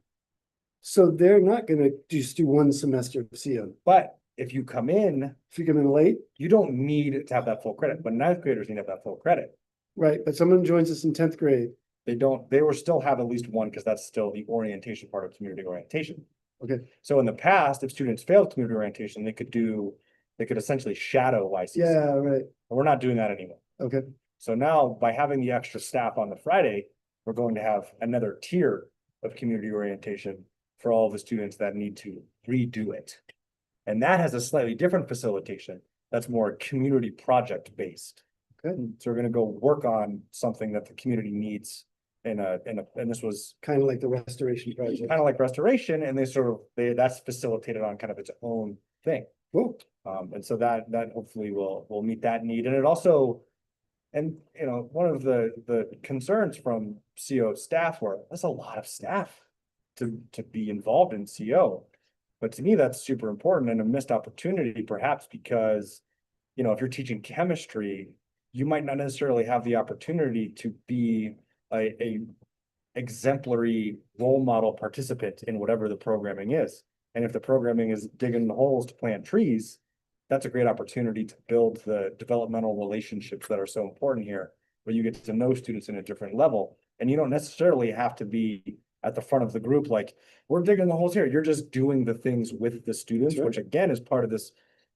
So they're not gonna just do one semester of CO. But if you come in, If you come in late, you don't need to have that full credit, but ninth graders need to have that full credit. right, but someone joins us in tenth grade. They will still have at least one, because that's still the orientation part of community orientation. Okay. So in the past, if students failed community orientation, they could essentially shadow YCC. Yeah, right, But we're not doing that anymore. okay, So now, by having the extra staff on the Friday, we're going to have another tier of community orientation for all of the students that need to redo it. And that has a slightly different facilitation that's more community project based. good, So we're gonna go work on something that the community needs and this was kind of like the restoration project. kind of like restoration, and that's facilitated on kind of its own thing. Cool, And so that hopefully will meet that need. And it also, and one of the concerns from CO staff that's a lot of staff to be involved in CO. But to me, that's super important and a missed opportunity, perhaps because, if you're teaching chemistry, you might not necessarily have the opportunity to be a exemplary role model participant in whatever the programming is. And if the programming is digging the holes to plant trees, that's a great opportunity to build the developmental relationships that are so important here, where you get to know students in a different level. And you don't necessarily have to be at the front of the group, like, we're digging the holes here. You're just doing the things with the students, Sure. which again is part of this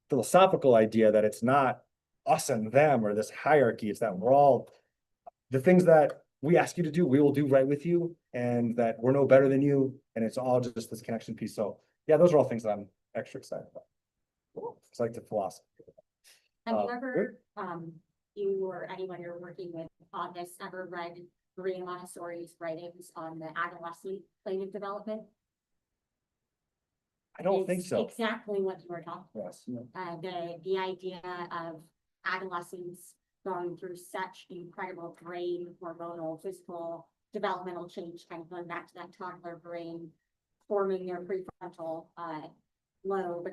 philosophical idea that it's not us and them or this hierarchy. It's that we're all, the things that we ask you to do, we will do right with you, and that we're no better than you. And it's all just this connection piece. So yeah, those are all things that I'm extra excited about. It's like the philosophy. Have you great. ever, you or anyone you're working with on this ever read Maria Montessori's writings on the adolescent plane of development? I don't think It's so. Exactly what you were talking Yes. the idea of adolescents going through such incredible brain, hormonal, physical, developmental change, kind of going back to that toddler brain, forming their prefrontal lobe,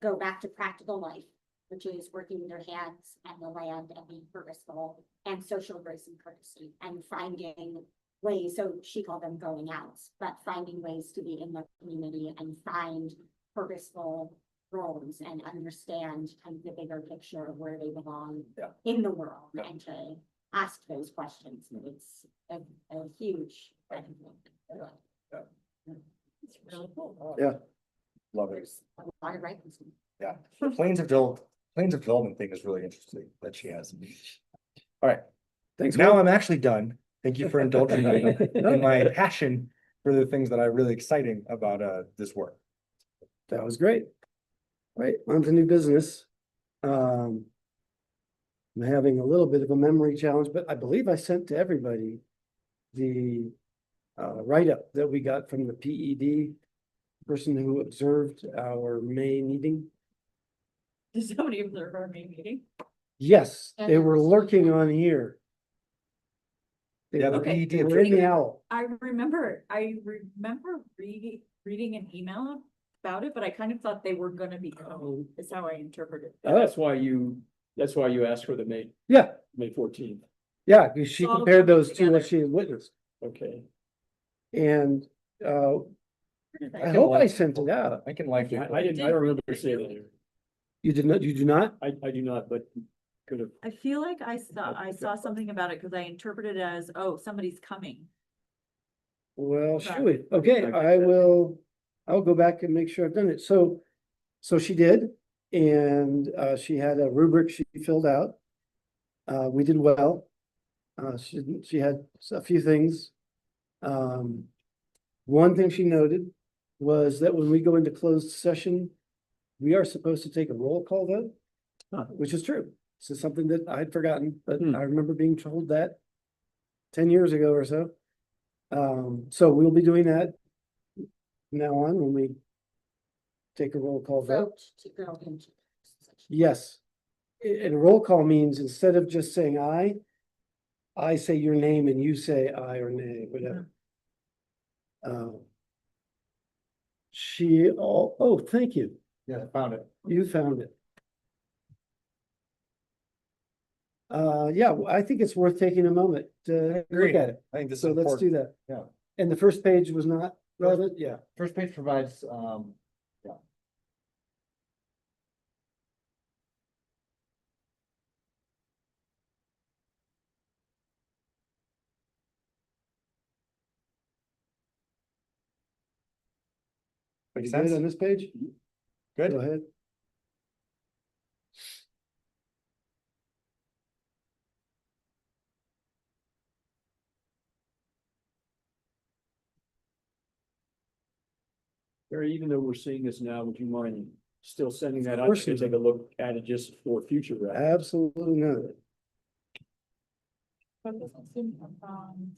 go back to practical life, which is working with their hands and the land and being purposeful, and social grace and courtesy, and finding ways, so she called them going outs, but finding ways to be in the community and find purposeful roles and understand kind of the bigger picture of where they belong Yeah. in the world, Yeah. and to ask those questions. It's a huge. Yeah. It's really cool. Yeah. Love it. There's a lot of writings. Yeah, the planes of development thing is really interesting that she has. All right, Thanks. now Will. I'm actually done. Thank you for indulging me in my passion for the things that are really exciting about this work. That was great. Right, on to new business. I'm having a little bit of a memory challenge, but I believe I sent to everybody the write-up that we got from the PED person who observed our May meeting. Did somebody observe our May meeting? Yes, they were lurking on here. They Yeah, the were- PED they were in the owl. I remember reading an email about it, but I kind of thought they were gonna be coming, is how I interpreted it. And that's why you asked for the Yeah, May 14th. yeah, because she So all compared coming those to what together. she had witnessed. Okay. And Where did I I- hope I sent it out. I can like. I didn't, I don't remember seeing it. You did not, you do not? I do not, but could have. I feel like I saw something about it because I interpreted it as, oh, somebody's coming. Well, Okay. should we? Okay, I'll go back and make sure I've done it. So she did, and she had a rubric she filled out. We did well. She had a few things. One thing she noted was that when we go into closed session, we are supposed to take a roll call vote, Huh. which is true. This is something that I'd forgotten, but Hmm. I remember being told that 10 years ago or so. So we'll be doing that now on when we take a roll call vote. Vote to go into. Yes. And a roll call means instead of just saying I say your name and you say aye or nay, whatever. Thank you. Yeah, I found it. You found it. Yeah, I think it's worth taking a moment to look agree. at it. I think this is So let's do important. that. Yeah. And the first page was not relevant, yeah. First page provides, You makes good sense. on this page? Go Good. ahead. Barry, even though we're seeing this now, would you mind still sending that Of out course to you take a look at it just for future reference? Absolutely not.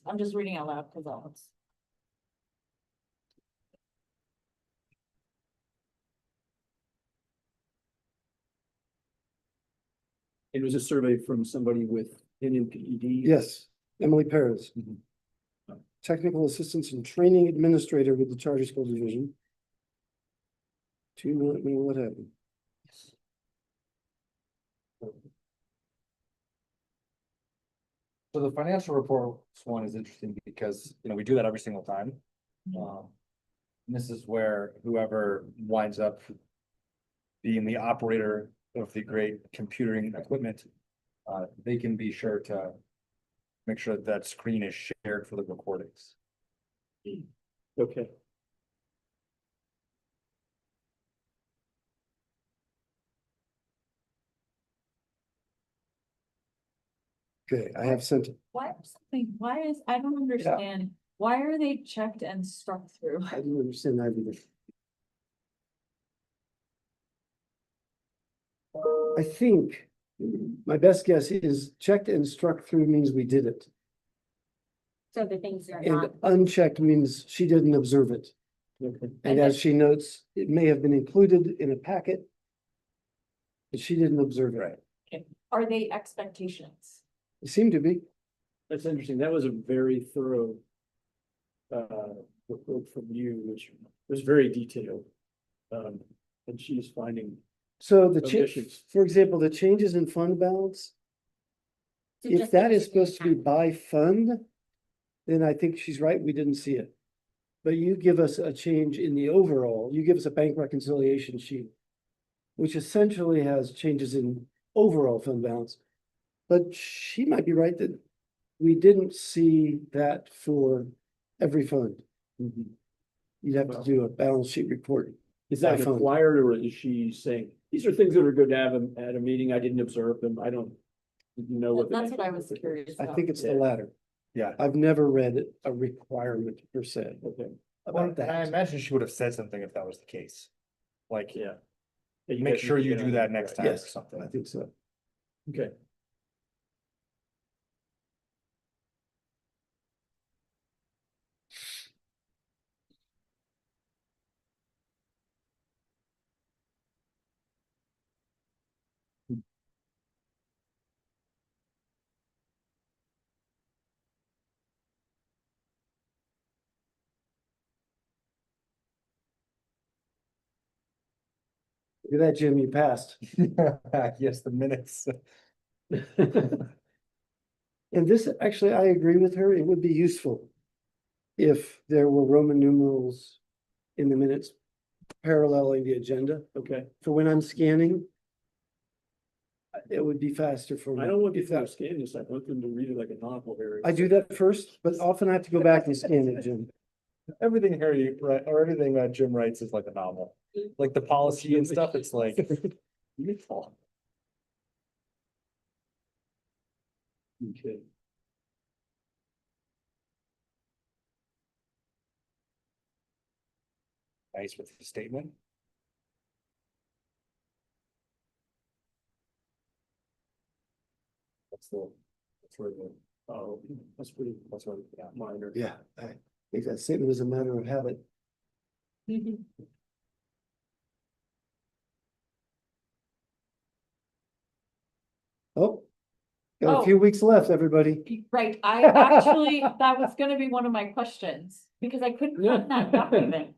I'm just reading out loud because I'll. It was a survey from somebody with an PED. Yes, Emily Perez. Mhm. Technical Assistance and Training Administrator with the Charter School Division. 2 minute, what happened? So the financial report one is interesting because, we do that every single time. And this is where whoever winds up being the operator of the great computing equipment, they can be sure to make sure that that screen is shared for the recordings. Okay. Okay, I have sent it. I don't understand, why are they checked and struck through? I didn't understand that either. I think my best guess is checked and struck through means we did it. So the things are And not, unchecked means she didn't observe it. Okay. And as she notes, it may have been included in a packet. But she didn't observe it. Are they expectations? It seemed to be. That's interesting. That was a very thorough report from you, which was very detailed. And she's finding, So the change, Omissions. for example, the changes in fund balance, so if just that the is supposed to be impact. by fund, then I think she's right, we didn't see it. But you give us a change in the overall, you give us a bank reconciliation sheet, which essentially has changes in overall fund balance. But she might be right that we didn't see that for every fund. You'd have to Well- do a balance sheet report. is that By phone. required, or is she saying, these are things that are good to have at a meeting, I didn't observe them, I don't know what. the That's what I next was step is. curious I about. think it's the Yeah. latter. Yeah. I've never read a requirement per se Okay, Well, about I that. imagine she would have said something if that was the case. Like, yeah. Yeah, make guys sure need to you get do on that it, next right. time or Yes, something. I think so. Okay. Look at that, Jim, you passed. Yes, the minutes. And this, actually, I agree with her. It would be useful if there were Roman numerals in the minutes paralleling the agenda. Okay, For when I'm scanning, it would be faster for me. I don't want if people to that- scan this, I want them to read it like a novel here. I do that first, but often I have to go back and scan it, Jim. Everything Harry, or everything that Jim writes is like a novel. Like the policy and stuff, it's like. Beautiful. Okay. Nice with the statement. That's where the, oh, that's where, yeah, minor. Yeah, I think that statement is a matter of habit. Oh, got a Oh. few weeks left, everybody. Right, I actually, that was gonna be one of my questions, because I couldn't find that document.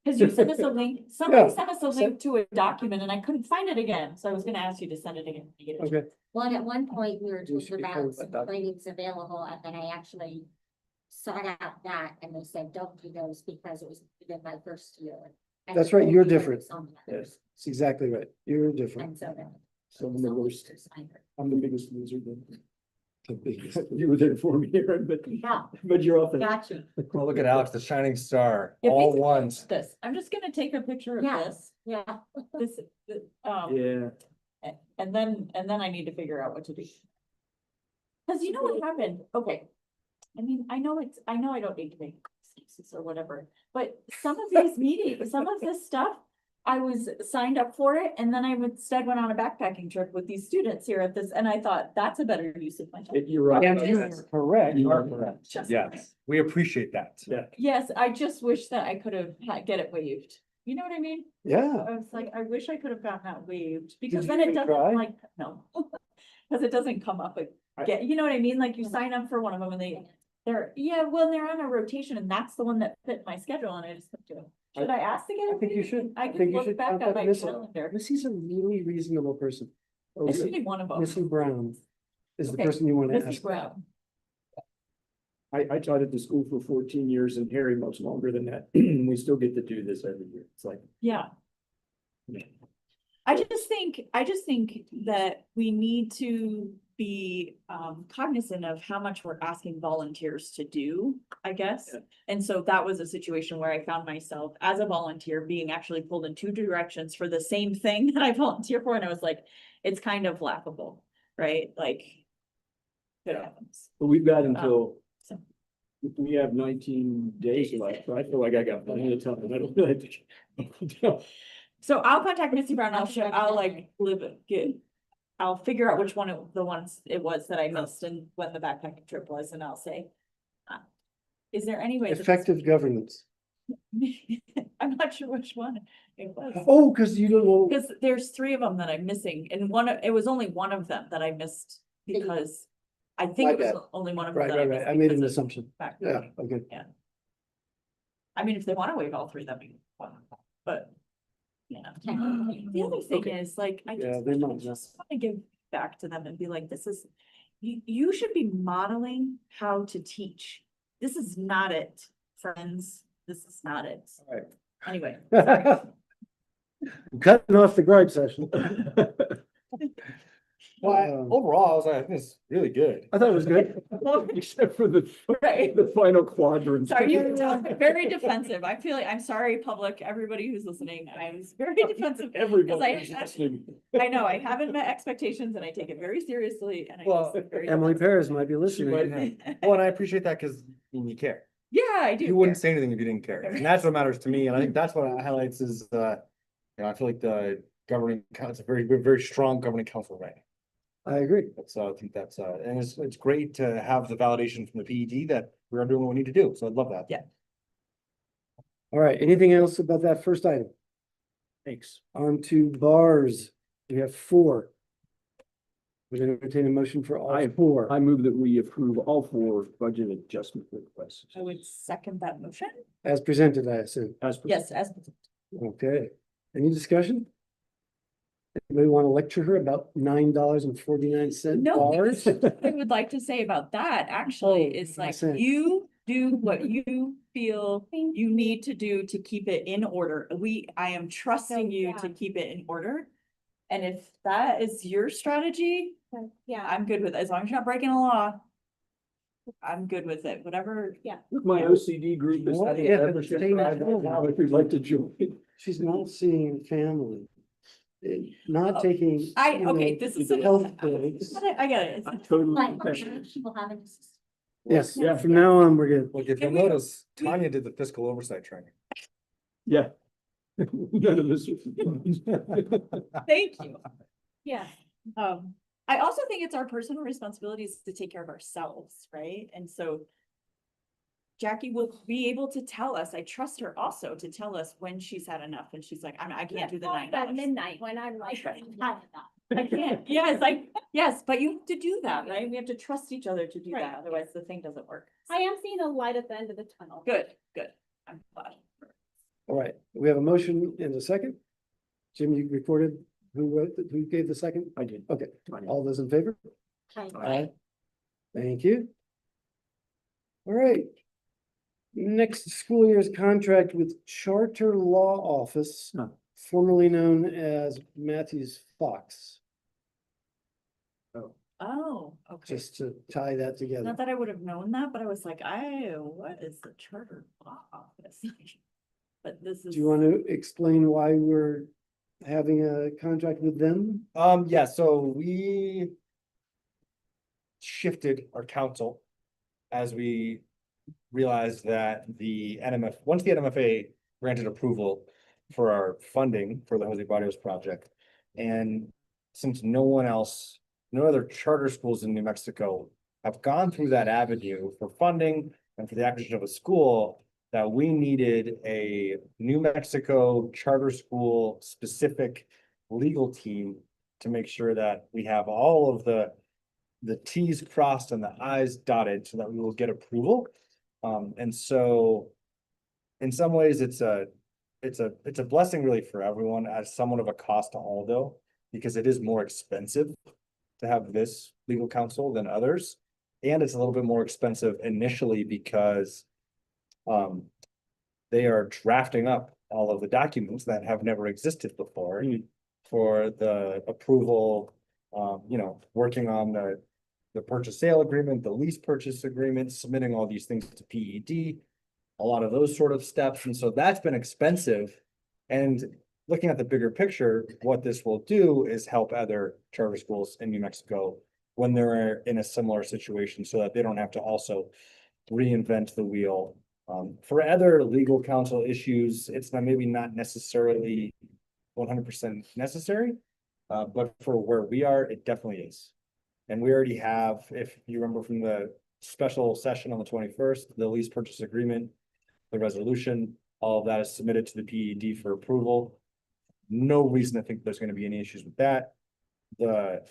Cause you sent us a link, somebody Yeah. sent us a link to a document and I couldn't find it again, so I was gonna ask you to send it again. Okay, Well, at one point, we were We should told be about covered some by that. trainings available, and then I actually sought out that, and they said, don't do those because it was within my first year. And That's the right, you're only different. focus on the others. that's exactly right. You're different. And so then. So I'm the worst, I'm the biggest loser then. The biggest. You were there for me, Aaron, Yeah, but you're off. gotcha. Well, look at Alex, the shining star, If all it's- ones. This, I'm just gonna take a picture of Yeah. this, Yeah, Yeah, and then I need to figure out what to do. Cause you know what happened, okay. I mean, I know I don't need to make excuses or whatever, but some of these meetings, some of this stuff. I was signed up for it and then I instead went on a backpacking trip with these students here at this, and I thought, that's a better use of my time. you're right. And you are correct. You are correct. Just- Yes, we appreciate that. Yeah. Yes, I just wish that I could have get it waived. You know what I mean? Yeah, I was like, I wish I could have gotten that waived, Did because you then it even doesn't try? like, no. Cause it doesn't come up again, you know what I mean? Like you sign up for one of them and they're, yeah, well, they're on a rotation and that's the one that fit my schedule and I just couldn't do it. Should I ask to get it? I think you waived? should. I I can think you look should back at contact my Missy. calendar. Missy's a really reasonable person. Oh, This would be one of them. Missy Brown is the Okay, person you want to Missy ask. Brown. I taught at the school for 14 years and Harry much longer than that. We still get to do this every year. It's like. Yeah. I just think that we need to be cognizant of how much we're asking volunteers to do, I guess. Yeah. And so that was a situation where I found myself as a volunteer being actually pulled in two directions for the same thing that I volunteer for, and I was like, it's kind of laughable, right? Like. It happens. But we've got until. so- We have 19 days left, so I feel like I got plenty of time. I don't feel like. So I'll contact Missy Brown, I'll like get I'll figure out which one of the ones it was that I missed and when the backpacking trip was, and I'll say. Is there any way? that this- Effective governance. I'm not sure which one it was. Oh, because you don't know. Because there's three of them that I'm missing, and it was only one of them that I missed because I think My it was bad. only one of them Right, that I right, missed. right. I made because an of assumption. Yeah, backpacking. okay. I mean, if they want to waive all three, that'd be fun, but. Yeah. The other thing Okay. is like, I Yeah, just, they I might, just want to give back to them and be like, this is. You should be modeling how to teach. This is not it, friends. This is not it. Right. Anyway. Cutting off the gripe session. Well, overall, I was like, I think it's really good. I thought it was good. Except for the, Right. the final quadrant. Sorry, you're very defensive. I feel like, I'm sorry, public, everybody who's listening. I was very defensive. Everybody Because is listening. I know I haven't met expectations and I take it very seriously and I Well, just. very Emily defensive. Paris might be might listening. Well, and I appreciate that because you care. Yeah, I do. You wouldn't care. say anything if you didn't care. And that's what matters to me. And I think that's what highlights is, I feel like the governing council, very strong governing council, right? I agree. That's, I think that's, and it's great to have the validation from the PED that we're doing what we need to do. So I'd love that. Yeah. All right, anything else about that first item? Thanks. On to bars. We have 4. Would entertain a motion for all 4. I move that we approve all 4 budget adjustment requests. I would second that motion. As presented, I assume. As Yes, as. Okay, any discussion? Anybody want to lecture her about $9.49 No, bars? I would like to say about that actually Oh, is I like, see. you do what you feel you need to do to keep it in order. I am trusting you to yeah. keep it in order. And if that is your strategy, Yeah, I'm good with it. As long as you're not breaking a law. I'm good with it, whatever. With my OCD group is having Yeah, a but membership stay drive home. now, if you'd like to join. She's not seeing family. Not Oh, taking. you Okay, know, this is. Health breaks. I get it. I totally. Like, understand. people have an assistant. Yes, Yeah. from now on, we're good. Like if you'll we- notice, Tanya did the fiscal oversight training. Yeah. None of this. Thank you. yeah. I also think it's our personal responsibilities to take care of ourselves, right? And so. Jackie will be able to tell us, I trust her also to tell us when she's had enough and she's like, I can't do the $9. At midnight when I'm like. Right. Not enough. I can't, yes, yes, but you have to do that, right? We have to trust each other to do Right. that, otherwise the thing doesn't work. I am seeing a light at the end of the tunnel. Good, I'm glad. All right, we have a motion and a second. Jim, you recorded who gave the second? I did. Okay, all those in favor? Okay. Thank you. All right. Next school year's contract with Charter Law Office, Huh. formerly known as Matthews Fox, Oh, okay. just to tie that together. Not that I would have known that, but I was like, what is the charter law office? But this is. Do you want to explain why we're having a contract with them? Yeah, so we shifted our council as we realized that once the NMFA granted approval for our funding for the Jose Barrios project. And since no other charter schools in New Mexico have gone through that avenue for funding and for the acquisition of a school, that we needed a New Mexico charter school specific legal team to make sure that we have all of the Ts crossed and the Is dotted so that we will get approval. And so in some ways, it's a blessing really for everyone as somewhat of a cost to Aldo, because it is more expensive to have this legal counsel than others. And it's a little bit more expensive initially because they are drafting up all of the documents that have never existed before for the approval, working on the purchase sale agreement, the lease purchase agreement, submitting all these things to PED, a lot of those sort of steps. And so that's been expensive. And looking at the bigger picture, what this will do is help other charter schools in New Mexico when they're in a similar situation so that they don't have to also reinvent the wheel. For other legal counsel issues, it's maybe not necessarily 100% necessary. But for where we are, it definitely is. And we already have, if you remember from the special session on the 21st, the lease purchase agreement, the resolution, all of that is submitted to the PED for approval. No reason to think there's gonna be any issues with that. The,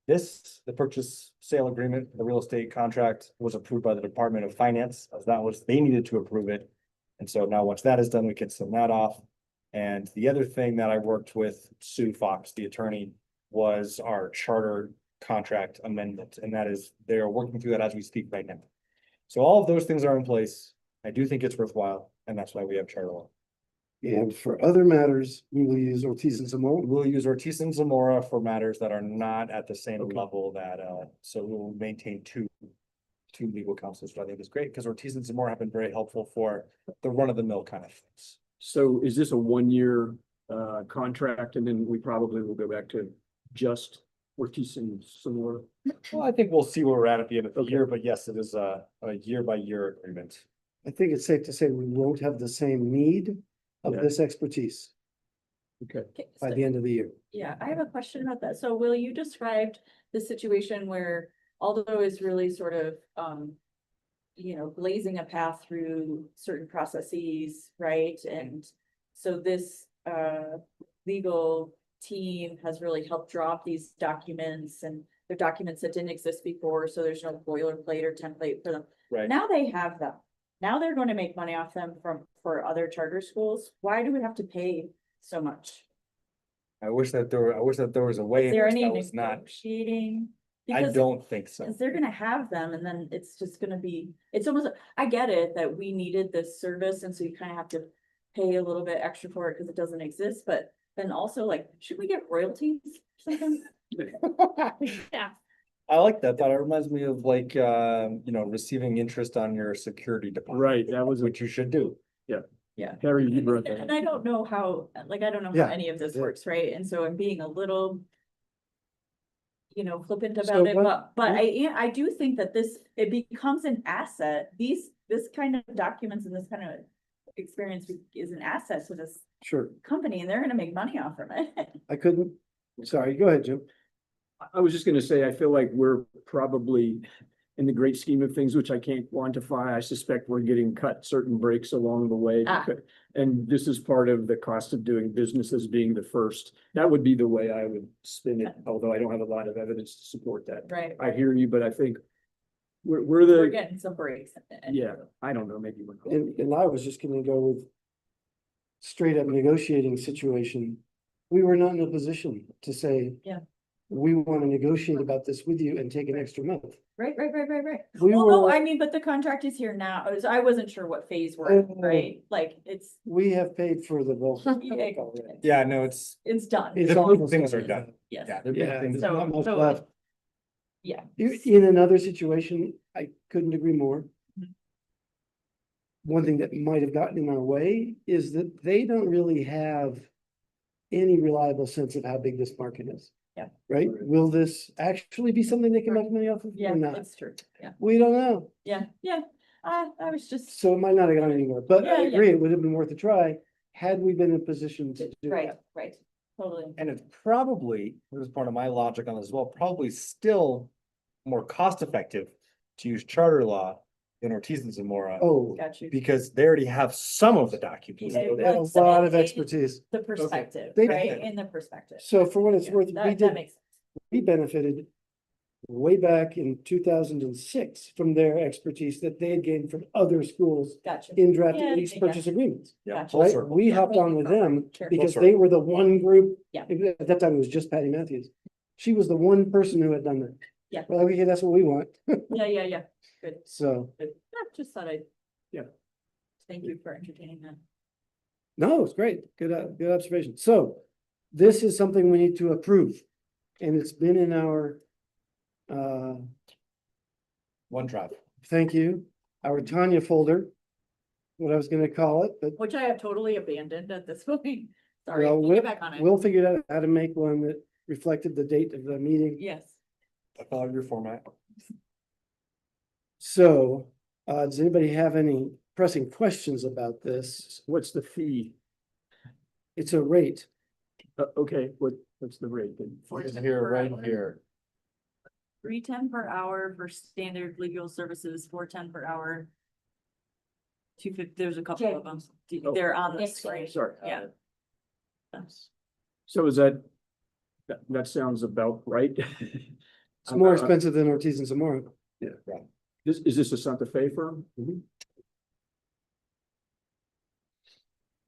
the purchase sale agreement, the real estate contract was approved by the Department of Finance, as that was, they needed to approve it. And so now once that is done, we can send that off. And the other thing that I worked with Sue Fox, the attorney, was our charter contract amendment, and that is, they are working through that as we speak right now. So all of those things are in place. I do think it's worthwhile, and that's why we have charter law. And for other matters, we will use Ortiz and Zamora. We'll use Ortiz and Zamora for matters that are not at the same Okay. level that, so we will maintain two legal counsels, which I think is great, because Ortiz and Zamora have been very helpful for the run-of-the-mill kind of things. So is this a 1 year contract, and then we probably will go back to just Ortiz and similar? Well, I think we'll see where we're at the end of the Okay. year, but yes, it is a year-by-year agreement. I think it's safe to say we won't have the same need of Yeah. this expertise Okay. Okay, by so- the end of the year. Yeah, I have a question about that. So Will, you described the situation where although is really sort of, blazing a path through certain processes, right? And so this, legal team has really helped draw up these documents, and they're documents that didn't exist before, so there's no boilerplate or template for them. Right. Now they have them. Now they're going to make money off them for other charter schools. Why do we have to pay so much? I wish that there was a way Is in there which any that was not, negotiating? I Because don't think so. Cause they're gonna have them and then it's just gonna be, it's almost, I get it that we needed this service and so you kind of have to pay a little bit extra for it because it doesn't exist, but then also like, should we get royalties or something? Yeah. I like that thought. It reminds me of like, receiving interest on your security deposit. Right, that was, Which you should do. Harry, you brought that And up. I don't know how, like, I don't know Yeah, how any of this yeah. works, right? And so I'm being a little. Flippant So about it, what- but I do think that it becomes an asset. This kind of documents and this kind of experience is an asset to this Sure, company and they're gonna make money off from it. I couldn't, sorry, go ahead, Jim. I was just gonna say, I feel like we're probably, in the great scheme of things, which I can't quantify, I suspect we're getting cut certain breaks along the way. Ah. And this is part of the cost of doing business as being the first. That would be the way I would spin it, although I don't have a lot of evidence to support that. Right. I hear you, but I think we're We're the, getting some breaks. yeah, I don't know, maybe we're. And I was just gonna go with straight up negotiating situation. We were not in a position to say. Yeah. We want to negotiate about this with you and take an extra month. Right. We Well, no, were, I mean, but the contract is here now. I wasn't sure what phase we're in, Oh. right? Like, it's, we have paid for the bill. Yeah, no, it's, it's done. It's the big almost things done. are done. Yes, Yeah, the big Yeah, things. there's not much So- left. yeah. In another situation, I couldn't agree more. Mhm. One thing that might have gotten in our way is that they don't really have any reliable sense of how big this market is. Yeah. Right? Will this actually be something they can make money off of Yeah, or not? it's true. Yeah, We don't know. yeah. I was just, So it might not have gone anywhere, but I Yeah, yeah. agree, it would have been worth a try had we been in a position to do right, that. right, totally. And it's probably, this is part of my logic on this as well, probably still more cost effective to use charter law than Ortiz and Zamora. Oh, Got you. Because they already have some of the documents. Yeah. they have a lot of expertise. The perspective, They- right? In the perspective. So for what it's Yeah, worth, we that did, makes sense. we benefited way back in 2006 from their expertise that they had gained from other schools Gotcha. in drafting Yeah, lease yeah, purchase agreements. Yeah, Gotcha. full Right? circle. We Yeah. hopped on with them Sure. because Full they were the one group. Yeah. At that time, it was just Patty Matthews. She was the one person who had done that. Yeah. Well, okay, that's what we want. Yeah. Good. So, Good. Yeah, just thought I'd. Yeah. Thank you for entertaining that. no, it's great. Good observation. So this is something we need to approve. And it's been in our, OneDrive. thank you, our Tanya folder. What I was gonna call it, but Which I have totally abandoned at this point. Sorry, Well, we'll we'll- get back on it. we'll figure out how to make one that reflected the date of the meeting. Yes. I follow your format. So, does anybody have any pressing questions about this? What's the fee? It's a rate. Okay, What's the rate? It's here, right here. 310 per hour for standard legal services, 410 per hour. 250, there's a couple of them. Oh. They're on the Yes, screen. Sorry. Yeah. So is that sounds about right? It's more expensive than Ortiz and Zamora. Is this a Santa Fe firm?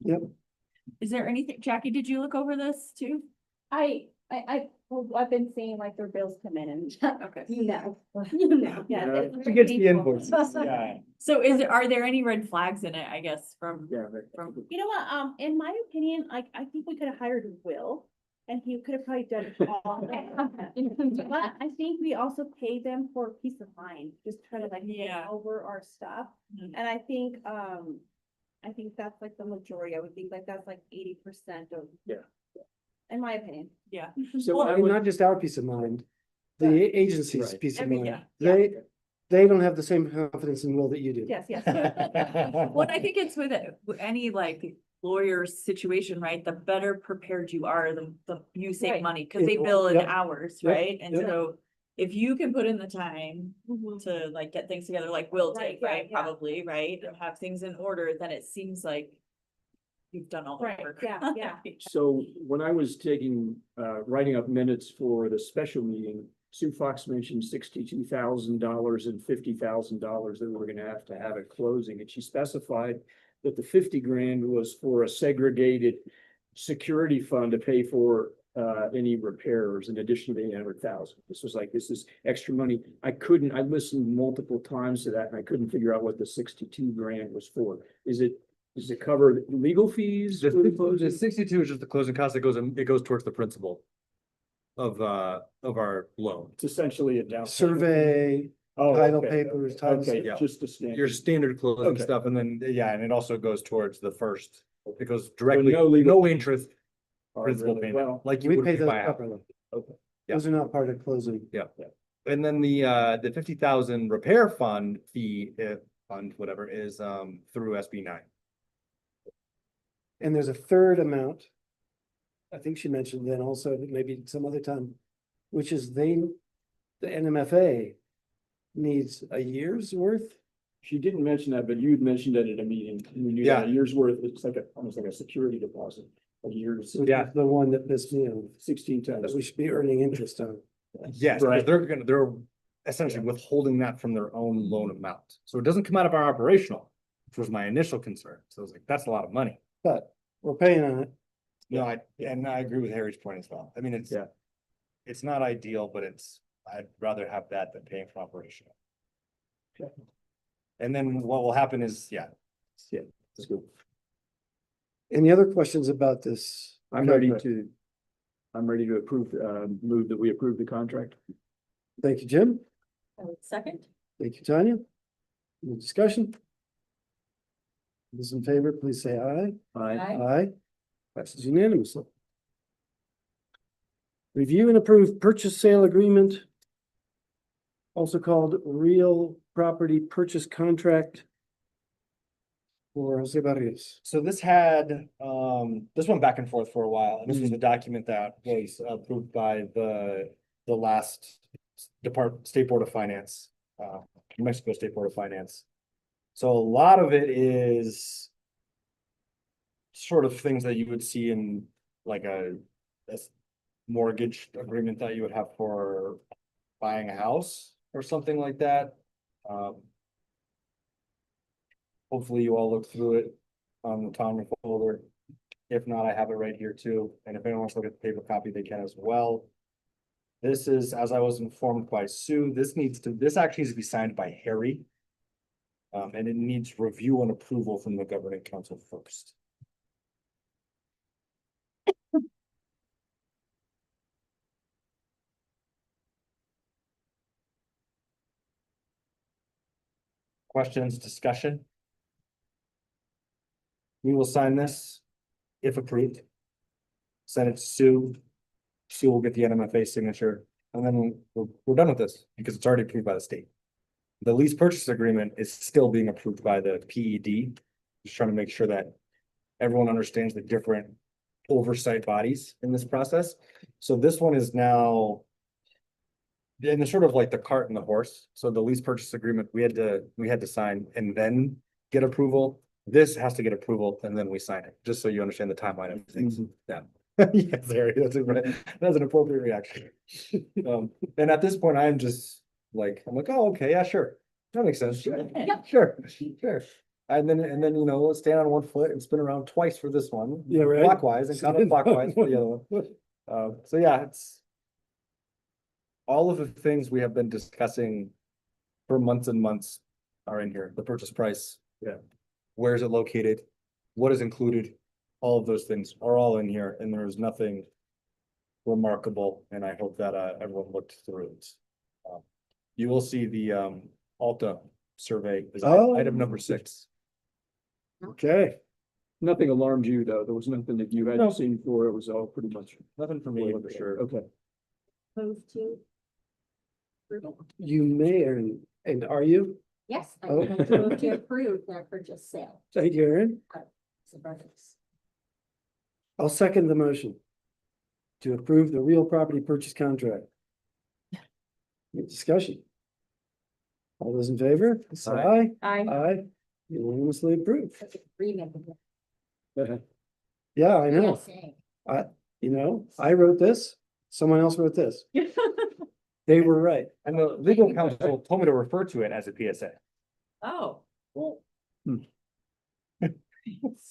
Yep. Is there anything, Jackie, did you look over this too? I've been seeing like their bills come in and. Okay. You know, you know, yeah. Yeah. it's She gets the painful. invoices, yeah. So are there any red flags in it, I guess, from, Yeah. You know what, in my opinion, like, I think we could have hired Will, and he could have probably done it all. But I think we also pay them for peace of mind, just try to like Yeah. get over our stuff. Mhm. And I think that's like the majority, I would think like that's like 80% of. Yeah. In my opinion. yeah. So Well, I I mean, would, not just our peace of mind, the agency's Right. peace of Every- mind. yeah, They don't have the same confidence in Will that you do. Yes, yes. Well, I think it's with any like lawyer's situation, right? The better prepared you are, the you save Right. money, cause they bill in Yep. hours, Yep. right? And Yep. so if you can put in the time Mhm. to like get things together, like Will Right, did, yeah, right? yeah. Probably, right? And have things in order, then it seems like you've done all the Right, work. yeah, yeah. so when I was writing up minutes for the special meeting, Sue Fox mentioned $62,000 and $50,000 that we're gonna have to have at closing, and she specified that the 50 grand was for a segregated security fund to pay for any repairs in addition to the 800,000. This was like, this is extra money. I listened multiple times to that and I couldn't figure out what the 62 grand was for. Does it cover legal fees? for the The closing? 62 is just the closing cost that it goes towards the principal of our loan. It's essentially a down. payment. Survey, Oh, title okay, papers, title. Okay, Yeah. just the standard. Your standard closing Okay. stuff, and then, yeah, and it also goes towards the first, it goes directly, no legal no fees. interest, Oh, principal really? payment, Well, like you We would pay those by house. separately. Okay. Yeah. Those are not part of closing. And then the 50,000 repair fund fee, fund, whatever, is through SB9. And there's a third amount. I think she mentioned then also, but maybe some other time, which is the NMFA needs a year's worth. she didn't mention that, but you'd mentioned that at a meeting. We knew that Yeah. a year's worth, it's like almost like a security deposit. A year's which is Yeah. The one that pissed me off, 16 that times. we should be earning interest on. Yes, because Right. they're essentially withholding that from their own loan amount. So it doesn't come out of our operational, which was my initial concern. So I was like, that's a lot of money. But we're paying on it. No, and I agree with Harry's point as well. I mean, Yeah. it's not ideal, but I'd rather have that than paying for operational. Okay. And then what will happen is, yeah, That's good. Any other questions about this? I'm ready to approve, move that we approve the contract. Thank you, Jim. I would second. Thank you, Tanya. Any discussion? Those in favor, please say aye. Aye. Aye. Passes unanimously. Review and approve purchase sale agreement. Also called real property purchase contract. For Jose Barrios. so this this went back and forth for a while, and this was a document that was approved by the last State Board of Finance, New Mexico State Board of Finance. So a lot of it is sort of things that you would see in like a mortgage agreement that you would have for buying a house or something like that. Hopefully you all look through it on the Tom folder. If not, I have it right here too. And if anyone wants to look at the paper copy, they can as well. This is, as I was informed by Sue, this actually needs to be signed by Harry. And it needs review and approval from the governing council first. Questions, discussion? We will sign this if approved. Send it to Sue. Sue will get the NMFA signature, and then we're done with this because it's already approved by the state. The lease purchase agreement is still being approved by the PED. Just trying to make sure that everyone understands the different oversight bodies in this process. So this one is now. And it's sort of like the cart and the horse. So the lease purchase agreement, we had to sign and then get approval. This has to get approval and then we sign it, just so you understand the timeline of things. Yeah. Yes, Harry, that's an appropriate reaction. And at this point, I'm just like, I'm like, oh, okay, yeah, sure. That makes sense. Sure, sure. And then, you know, we'll stand on one foot and spin around twice for this one. Yeah, right. Clockwise and counterclockwise for the other one. So yeah, it's. All of the things we have been discussing for months and months are in here, the purchase price. Yeah. Where is it located? What is included? All of those things are all in here and there is nothing remarkable, and I hope that everyone looked through it. You will see the Alta survey is Oh. item number 6. Okay, Nothing alarmed you, though. There was nothing that you No. had seen before. It was all pretty much. Nothing for me for sure. Okay. Move to. you may, and are you? Yes, I Oh. move to approve the purchase sale. Thank you, Aaron. Suburbans. I'll second the motion to approve the real property purchase contract. Any discussion? All those in favor? Say aye. Aye. Unanimously approved. Agreement. Yeah, I know. PSA. You know, I wrote this, someone else wrote this. They were right. And the legal counsel told me to refer to it as a PSA. Oh. Well.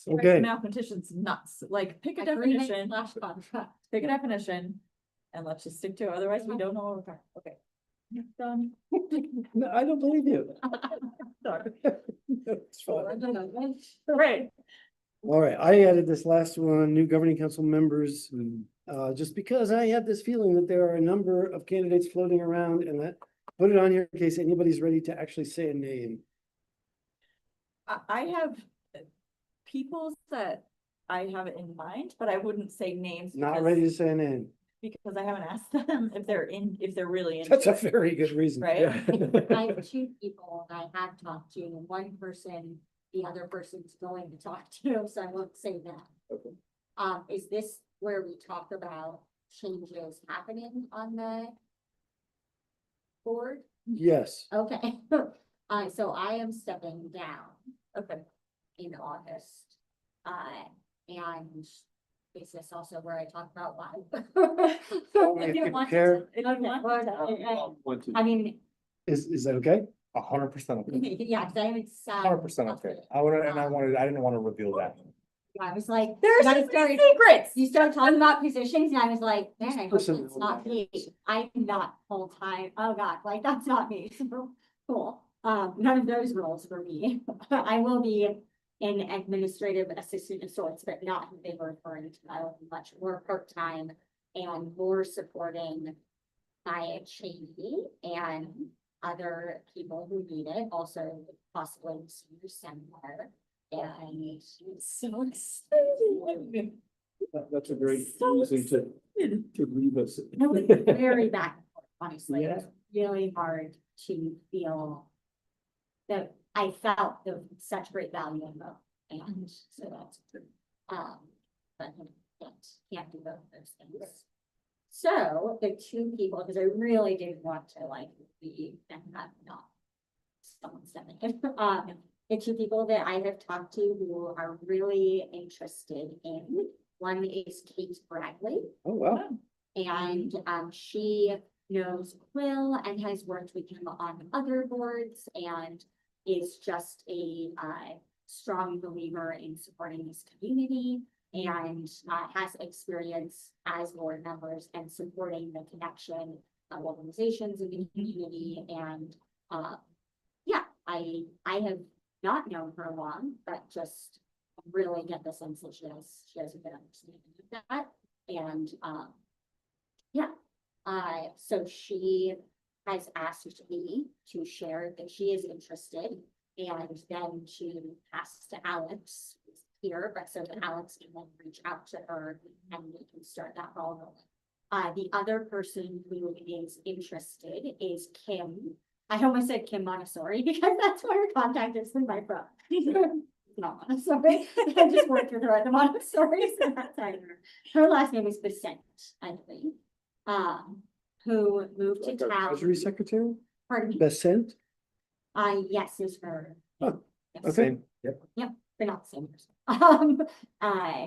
Okay. Mathematician's nuts, like pick a Agreement definition, slash contract. pick a definition. And let's just stick to it, otherwise we don't know what we're talking, okay. Done. No, I don't believe you. Sorry. It's fine. Right. All right, I added this last one, new governing council members, just because I have this feeling that there are a number of candidates floating around and that, put it on here in case anybody's ready to actually say a name. I have people that I have in mind, but I wouldn't say names. Not because- ready to say a name. Because I haven't asked them if they're really in. That's a very good reason. Right? I have 2 people I have talked to, and one person, the other person's going to talk to, so I won't say that. Okay. Is this where we talk about changes happening on the board? Yes, Okay, so I am stepping down Okay. in August. And is this also where I talk about why? If you care. If you want to. I mean, is that okay? 100% okay. yeah, cause I haven't said. 100% okay. I didn't want to reveal that. I was like, There's I so started- many secrets. you started talking about positions and I was like, man, I hope Person- it's not me. I'm not full-time. Oh God, like that's not me. So cool. None of those roles for me. I will be an administrative assistant of sorts, but not who they were referring to. I will be much more part-time and more supporting my Cheney and other people who need it, also possibly the senior center. And So excited. That's a great So reason to leave us. no, it's very back and forth, honestly. Yeah. It's really hard to feel that I felt the such great value in both. And so that's, but I can't do both of those things. So the 2 people, because I really didn't want to like be and have not someone stepping in. The 2 people that I have talked to who are really interested in, one is Kate Bradley. Oh, wow. And she knows Will and has worked with him on other boards and is just a strong believer in supporting this community and has experience as board members and supporting the connection of organizations in the community. And yeah, I have not known her long, but just really get the sense that she has a good understanding of that. And yeah, so she has asked me to share that she is interested and then to pass to Alex here, but so that Alex can then reach out to her and we can start that ball rolling. The other person who is interested is Kim. I almost said Kim Montessori because that's where her contact is with my phone. not, sorry, I just worked with her at the Montessori, so that's how I remember. Her last name is Besant, I believe. Who moved to Like our town, Treasury Secretary, pardon me, Besant? yes, is her. Oh, Yes. okay. Yep. They're not the same person.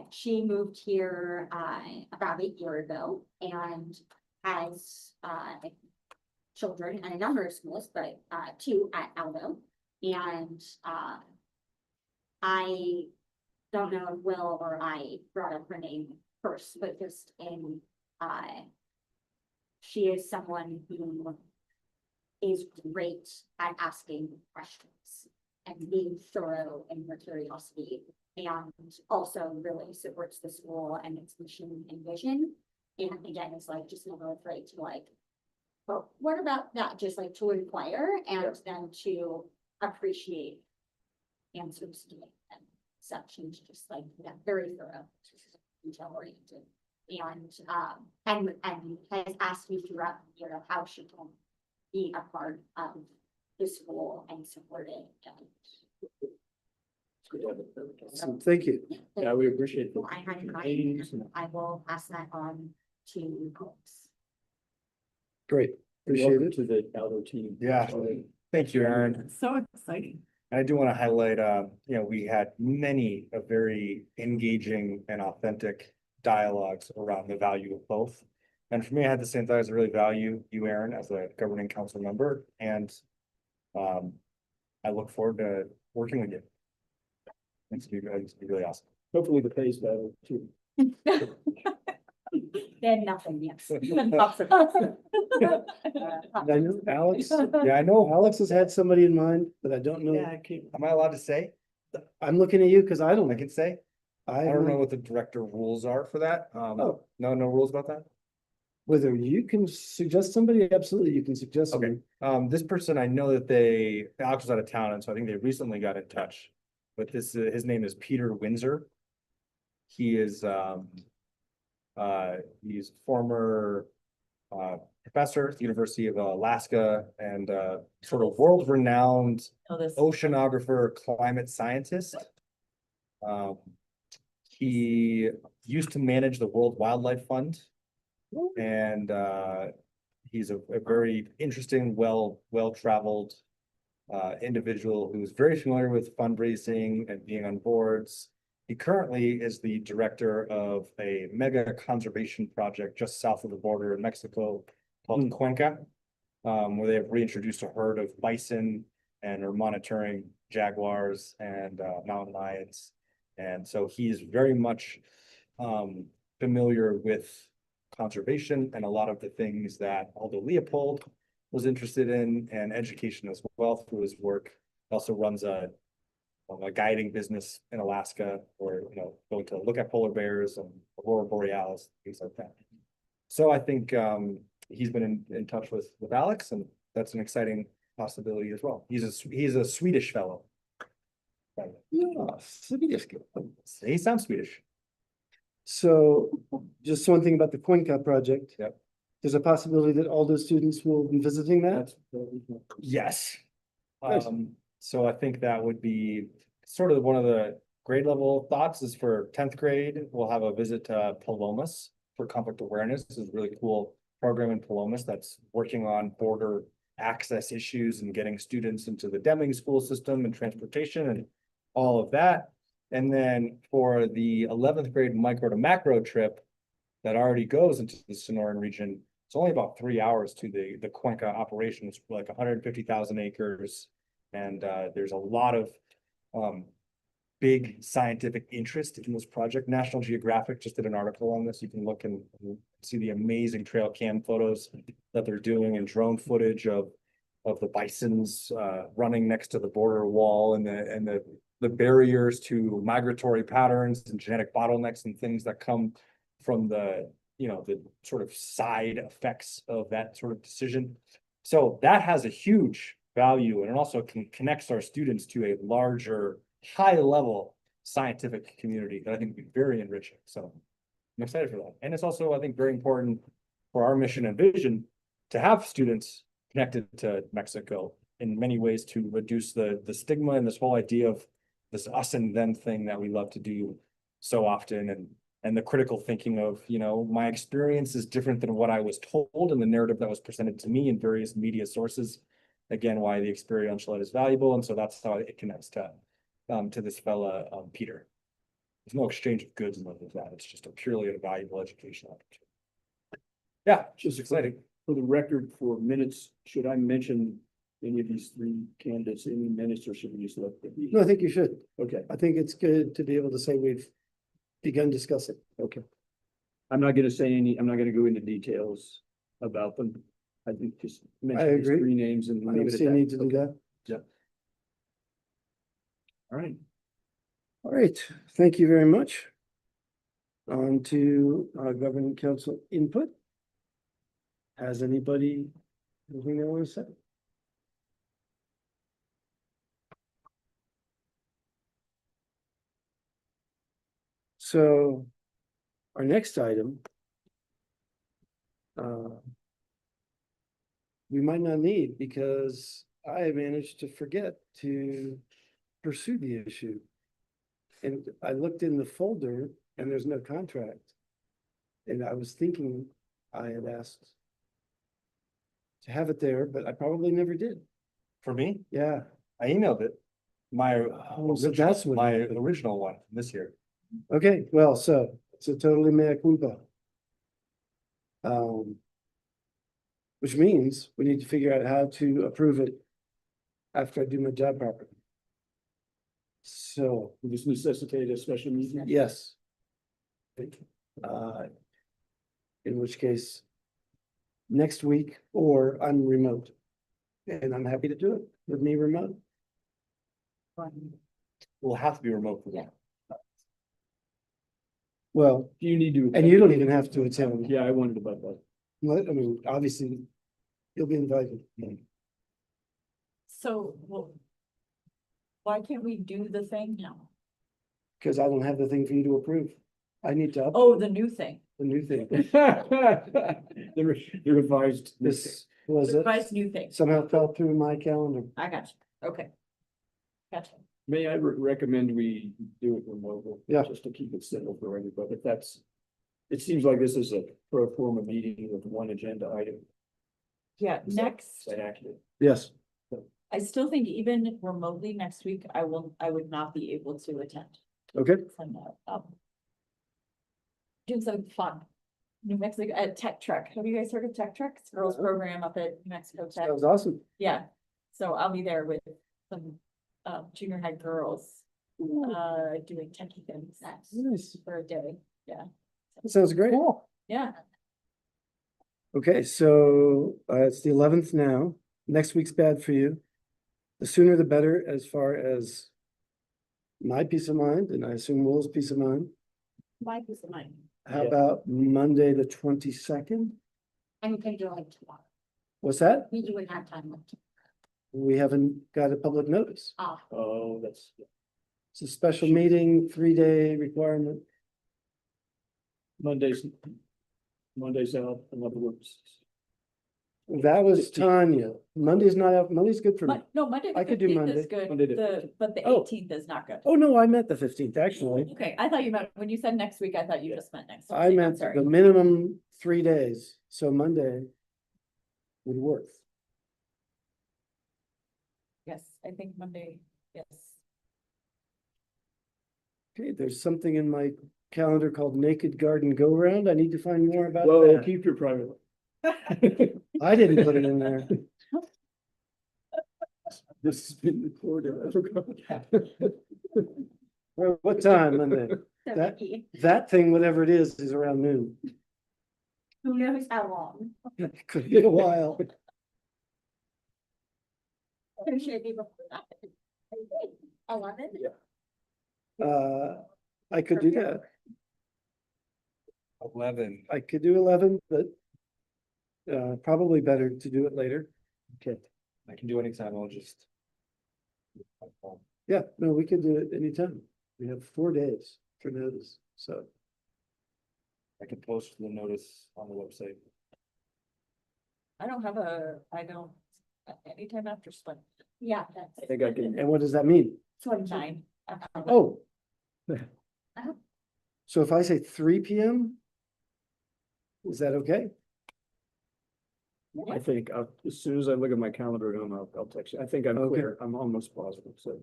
She moved here, about a year ago and has, children at a number of schools, but, two at Aldo. And, I don't know if Will or I brought up her name first, but just in, she is someone who is great at asking questions and being thorough in her curiosity, and also really supports the school and its mission and vision. And again, it's like just never afraid to like, well, what about that? Just like to inquire and then to appreciate answers to it and such, and just like, yeah, very thorough, detail oriented. And has asked me throughout the year how she can be a part of the school and support it. It's good to have it. So thank you. Yeah, we appreciate So I had mine, and I will pass that on to Alex. Great, appreciate Welcome it. to the Aldo team. Yeah. Thank you, Aaron. So exciting. And I do want to highlight, we had many a very engaging and authentic dialogues around the value of both. And for me, I had the same thought. I really value you, Aaron, as a governing council member, and I look forward to working with you. It's gonna be really awesome. Hopefully the pay's better too. Then nothing, yes. I know Alex, Yeah, I know. Alex has had somebody in mind, but I don't know. Am I allowed to say? I'm looking at you because I don't I know. can say? I don't know what the director rules are for that. Oh. No rules about that? Whether you can suggest somebody, absolutely, you can suggest Okay. somebody. This person, I know that Alex was out of town, and so I think they recently got in touch. But his name is Peter Windsor. He is, he's former, professor at the University of Alaska and, sort of world-renowned Oh, this. oceanographer, climate scientist. He used to manage the World Wildlife Fund. And he's a very interesting, well-traveled individual who's very familiar with fundraising and being on boards. He currently is the director of a mega conservation project just south of the border in Mexico called Cuenca, where they have reintroduced a herd of bison and are monitoring jaguars and mountain lions. And so he's very much familiar with conservation and a lot of the things that Aldo Leopold was interested in, and education as well through his work. He also runs a guiding business in Alaska, or going to look at polar bears and aurora borealis, things like that. So I think he's been in touch with Alex, and that's an exciting possibility as well. He's a Swedish fellow. He sounds Swedish. So just one thing about the Cuenca project. Yep. There's a possibility that all those students will be visiting that. Yes. Nice. So I think that would be sort of one of the grade level thoughts is for 10th grade, we'll have a visit to Palomas for conflict awareness. This is a really cool program in Palomas that's working on border access issues and getting students into the Deming school system and transportation and all of that. And then for the 11th grade micro to macro trip that already goes into the Sonoran region, it's only about 3 hours to the Cuenca operations, like 150,000 acres. And there's a lot of big scientific interest in this project. National Geographic just did an article on this. You can look and see the amazing trail cam photos that they're doing and drone footage of the bisons running next to the border wall and the barriers to migratory patterns and genetic bottlenecks and things that come from the sort of side effects of that sort of decision. So that has a huge value, and it also connects our students to a larger, high level scientific community that I think would be very enriching. So I'm excited for that. And it's also, I think, very important for our mission and vision to have students connected to Mexico in many ways to reduce the stigma and this whole idea of this us and them thing that we love to do so often, and the critical thinking of, my experience is different than what I was told in the narrative that was presented to me in various media sources. Again, why the experiential ed is valuable, and so that's how it connects to this fella, Peter. There's no exchange of goods and of that. It's just a purely a valuable educational opportunity. Yeah, just exciting. For the record, for minutes, should I mention any of these three candidates in the minutes, or should we just let them be? No, I think you should. Okay, I think it's good to be able to say we've begun discussing. okay. I'm not gonna say any, I'm not gonna go into details about them. I think just mention these agree. three names and I leave don't it at see a that. need to do Okay. that. Yeah. All right. All right, thank you very much. On to governing council input. Has anybody anything they want to say? So our next item we might not need because I managed to forget to pursue the issue. And I looked in the folder and there's no contract. And I was thinking I had asked to have it there, but I probably never did. For me, Yeah, I emailed it. My, so that's what my happened. original one from this year. Okay, well, so it's a totally mea culpa. Which means we need to figure out how to approve it after I do my job properly. So, We just necessitate a special meeting. yes. Uh, in which case, next week, or I'm remote. And I'm happy to do it with me remote. We'll have to be remote for that. Well, Do you need to? and you don't even have to attend. Yeah, I wondered about that. I mean, obviously, you'll be invited. So, well, why can't we do the thing now? Because I don't have the thing for you to approve. I need to up Oh, the new thing, the new thing. The revised. This was the it. revised new thing. Somehow fell through my calendar. I got you, okay. Gotcha. May I recommend we do it remotely? Yeah. Just to keep it simple for everybody, if that's, it seems like this is a pro forma meeting with one agenda item. Yeah, Is that- next, Is that accurate? Yes. I still think even remotely next week, I would not be able to attend. Okay. I'm doing something fun. New Mexico, at Tech Trek. Have you guys heard of Tech Trek? It's a girls program up at New Mexico Tech. That was awesome. Yeah, so I'll be there with some junior high girls doing techie things Nice. for a day. That sounds great. Yeah, Okay, so it's the 11th now. Next week's bad for you. The sooner the better as far as my peace of mind, and I assume Will's peace of mind. My peace of mind. How Yeah. about Monday, the 22nd? And we can do it tomorrow. What's that? We wouldn't have time left. We haven't got a public notice. Ah, Oh, that's, It's a special meeting, 3-day requirement. Monday's out, in other words. That was Tanya. Monday's not out. Monday's good for me. no, Monday I the could do 15th is Monday. good, Monday the but the Oh. 18th is not good. Oh, no, I meant the 15th, actually. Okay, I thought you meant, when you said next week, I thought you just meant next. I week. I'm meant sorry. the minimum 3 days, so Monday would work. Yes, I think Monday, yes. Okay, there's something in my calendar called Naked Garden Go Round. I need to find more about Well, that. keep your private. I didn't put it in there. This has been recorded. I forgot. What time Monday? That, that thing, whatever it is around noon. Who knows how long? It could be a while. should it be before that? 11? I could do that. 11. I could do 11, but probably better to do it later. Okay. I can do anytime. I'll just. Yeah, no, we could do it anytime. We have 4 days for notice, so. I can post the notice on the website. I don't, anytime after split. Yeah, that's. I think I can, And what does that mean? 9. Oh. So if I say 3 p.m. Is that okay? I think, as soon as I look at my calendar, I'll text you. I think I'm Okay. clear. I'm almost positive, so.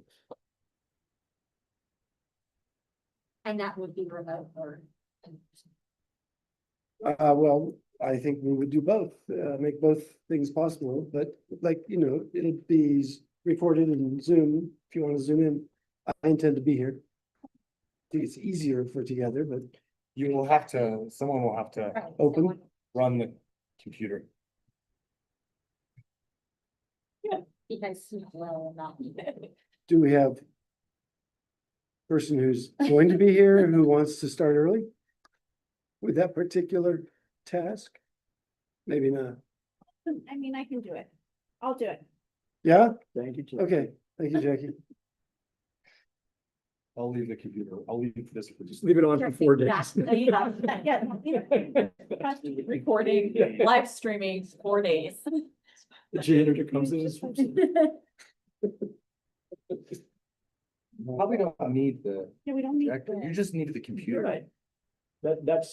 And that would be remote or. Well, I think we would do both, make both things possible, but like, it'll be recorded in Zoom, if you want to zoom in. I intend to be here. I think it's easier for together, but You will have to, someone will have to open. run the computer. Because you will not be there. Do we have person who's going to be here who wants to start early with that particular task? Maybe not. I mean, I can do it. I'll do it. Yeah? Thank you. Jim. Okay. Thank you, Jackie. I'll leave the computer. I'll leave this for just. Just leave it on for 4 days. Yeah. Recording, live streaming, 4 days. The janitor comes in. Probably don't need the Yeah, we don't need. projector. You just need the computer. Right. That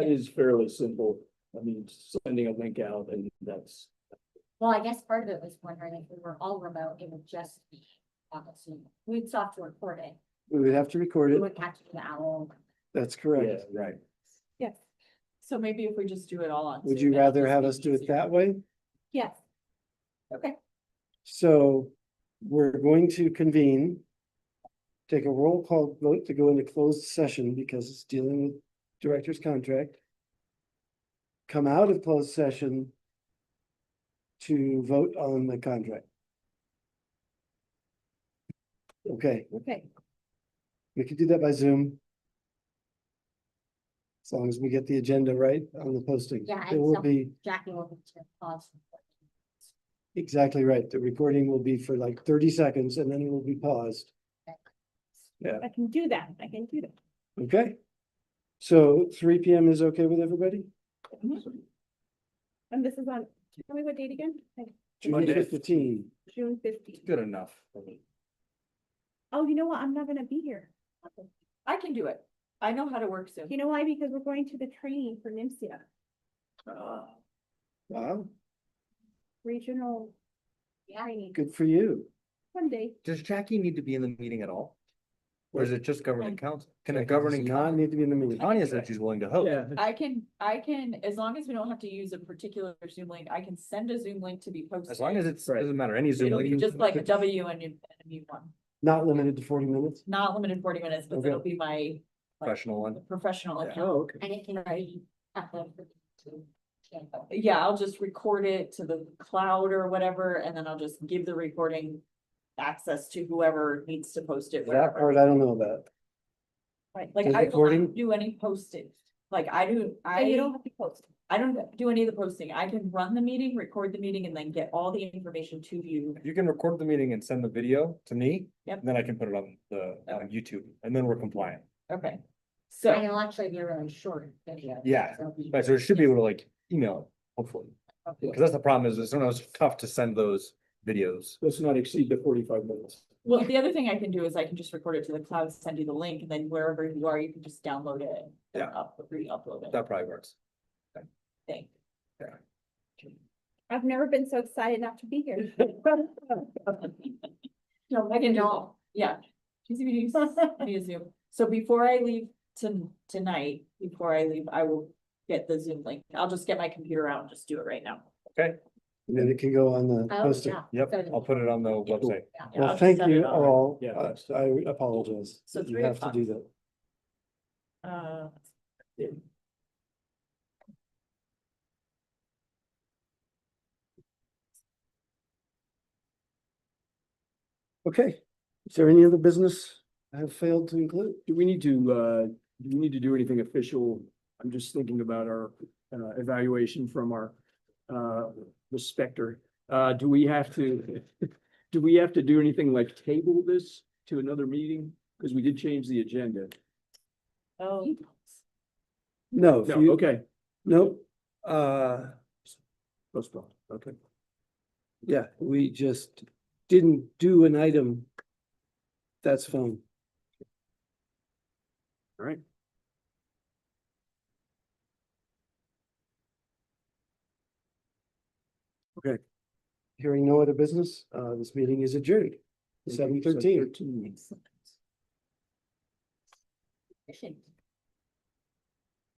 is fairly simple. I mean, sending a link out and that's, Well, I guess part of it was wondering if we were all remote, it would just be on Zoom. We'd still have to record it. We would have to record We it. would have to do the owl. That's yeah, correct. Right. Yes, So maybe if we just do it all on. Would Zoom, you it'll rather just have be us do it easier. that way? yes. Okay. So we're going to convene. Take a roll call vote to go into closed session because it's dealing with director's contract. Come out of closed session to vote on the contract. Okay, Okay. we could do that by Zoom. As long as we get the agenda right on the posting. Yeah, It and will so- be Jackie will need to pause. exactly right. The recording will be for like 30 seconds and then it will be paused. I can do that. I can do that. Okay? So 3 p.m. is okay with everybody? And this is on, tell me what date again? June Monday. 15. June 15th. Good enough for me. Oh, you know what? I'm not gonna be here. I can do it. I know how to work Zoom. You know why? Because we're going to the training for NIMSIA, Wow, regional Yeah. training, good for you. one day. Does Jackie need to be in the meeting at all? Or is it just governing council? Can a Does governing not council? need to be in the meeting. Tanya said she's willing to host. yeah. I can, as long as we don't have to use a particular Zoom link, I can send a Zoom link to be posted. As long as it's, Right. doesn't matter, any Zoom It'll be link. just like a W and a mute one, Not limited to 40 minutes. not limited 40 minutes, but Okay. it'll be my Professional one. professional Yeah. account. Oh, okay. And it can be uploaded to Canva. Yeah, I'll just record it to the cloud or whatever, and then I'll just give the recording access to whoever needs to post it. That wherever. part I don't know about. Right, like The I will recording? not do any posting, like I do, And you don't have to post. I don't do any of the posting, I can run the meeting, record the meeting, and then get all the information to you. You can record the meeting and send the video to me. Yep. and Then I can put it on on YouTube and then we're compliant. Okay. And So, it'll actually be a really short video. Yeah, so we- Right, so it should be able to like email it, hopefully. Because that's the problem is sometimes it's tough to send those videos. Let's not exceed the 45 minutes. well, the other thing I can do is I can just record it to the cloud, send you the link, and then wherever you are, you can just download it. And Yeah. re-upload it. That probably works. Thing. I've never been so excited not to be here. No, I can do all, yeah. Need a Zoom. So before I leave tonight, before I leave, I will get the Zoom link. I'll just get my computer out and just do it right now. And then it can go on the Oh, posting. yeah. Yep, So- I'll put it on the website. Yeah, Well, I'll thank just set you it on. all. Yeah, thanks. I apologize. So that You 3 have to o'clock. do that. Yeah. Okay. Is there any other business I have failed to include? Do we need to do anything official? I'm just thinking about our evaluation from our respecter. Do we have to, do we have to do anything like table this to another meeting? Because we did change the agenda. Oh, No, if No, you, okay, nope. postpone, okay. Yeah, we just didn't do an item. That's fine. All right. Okay. Hearing no other business, this meeting is adjourned. 7:13. 7:13. Excellent.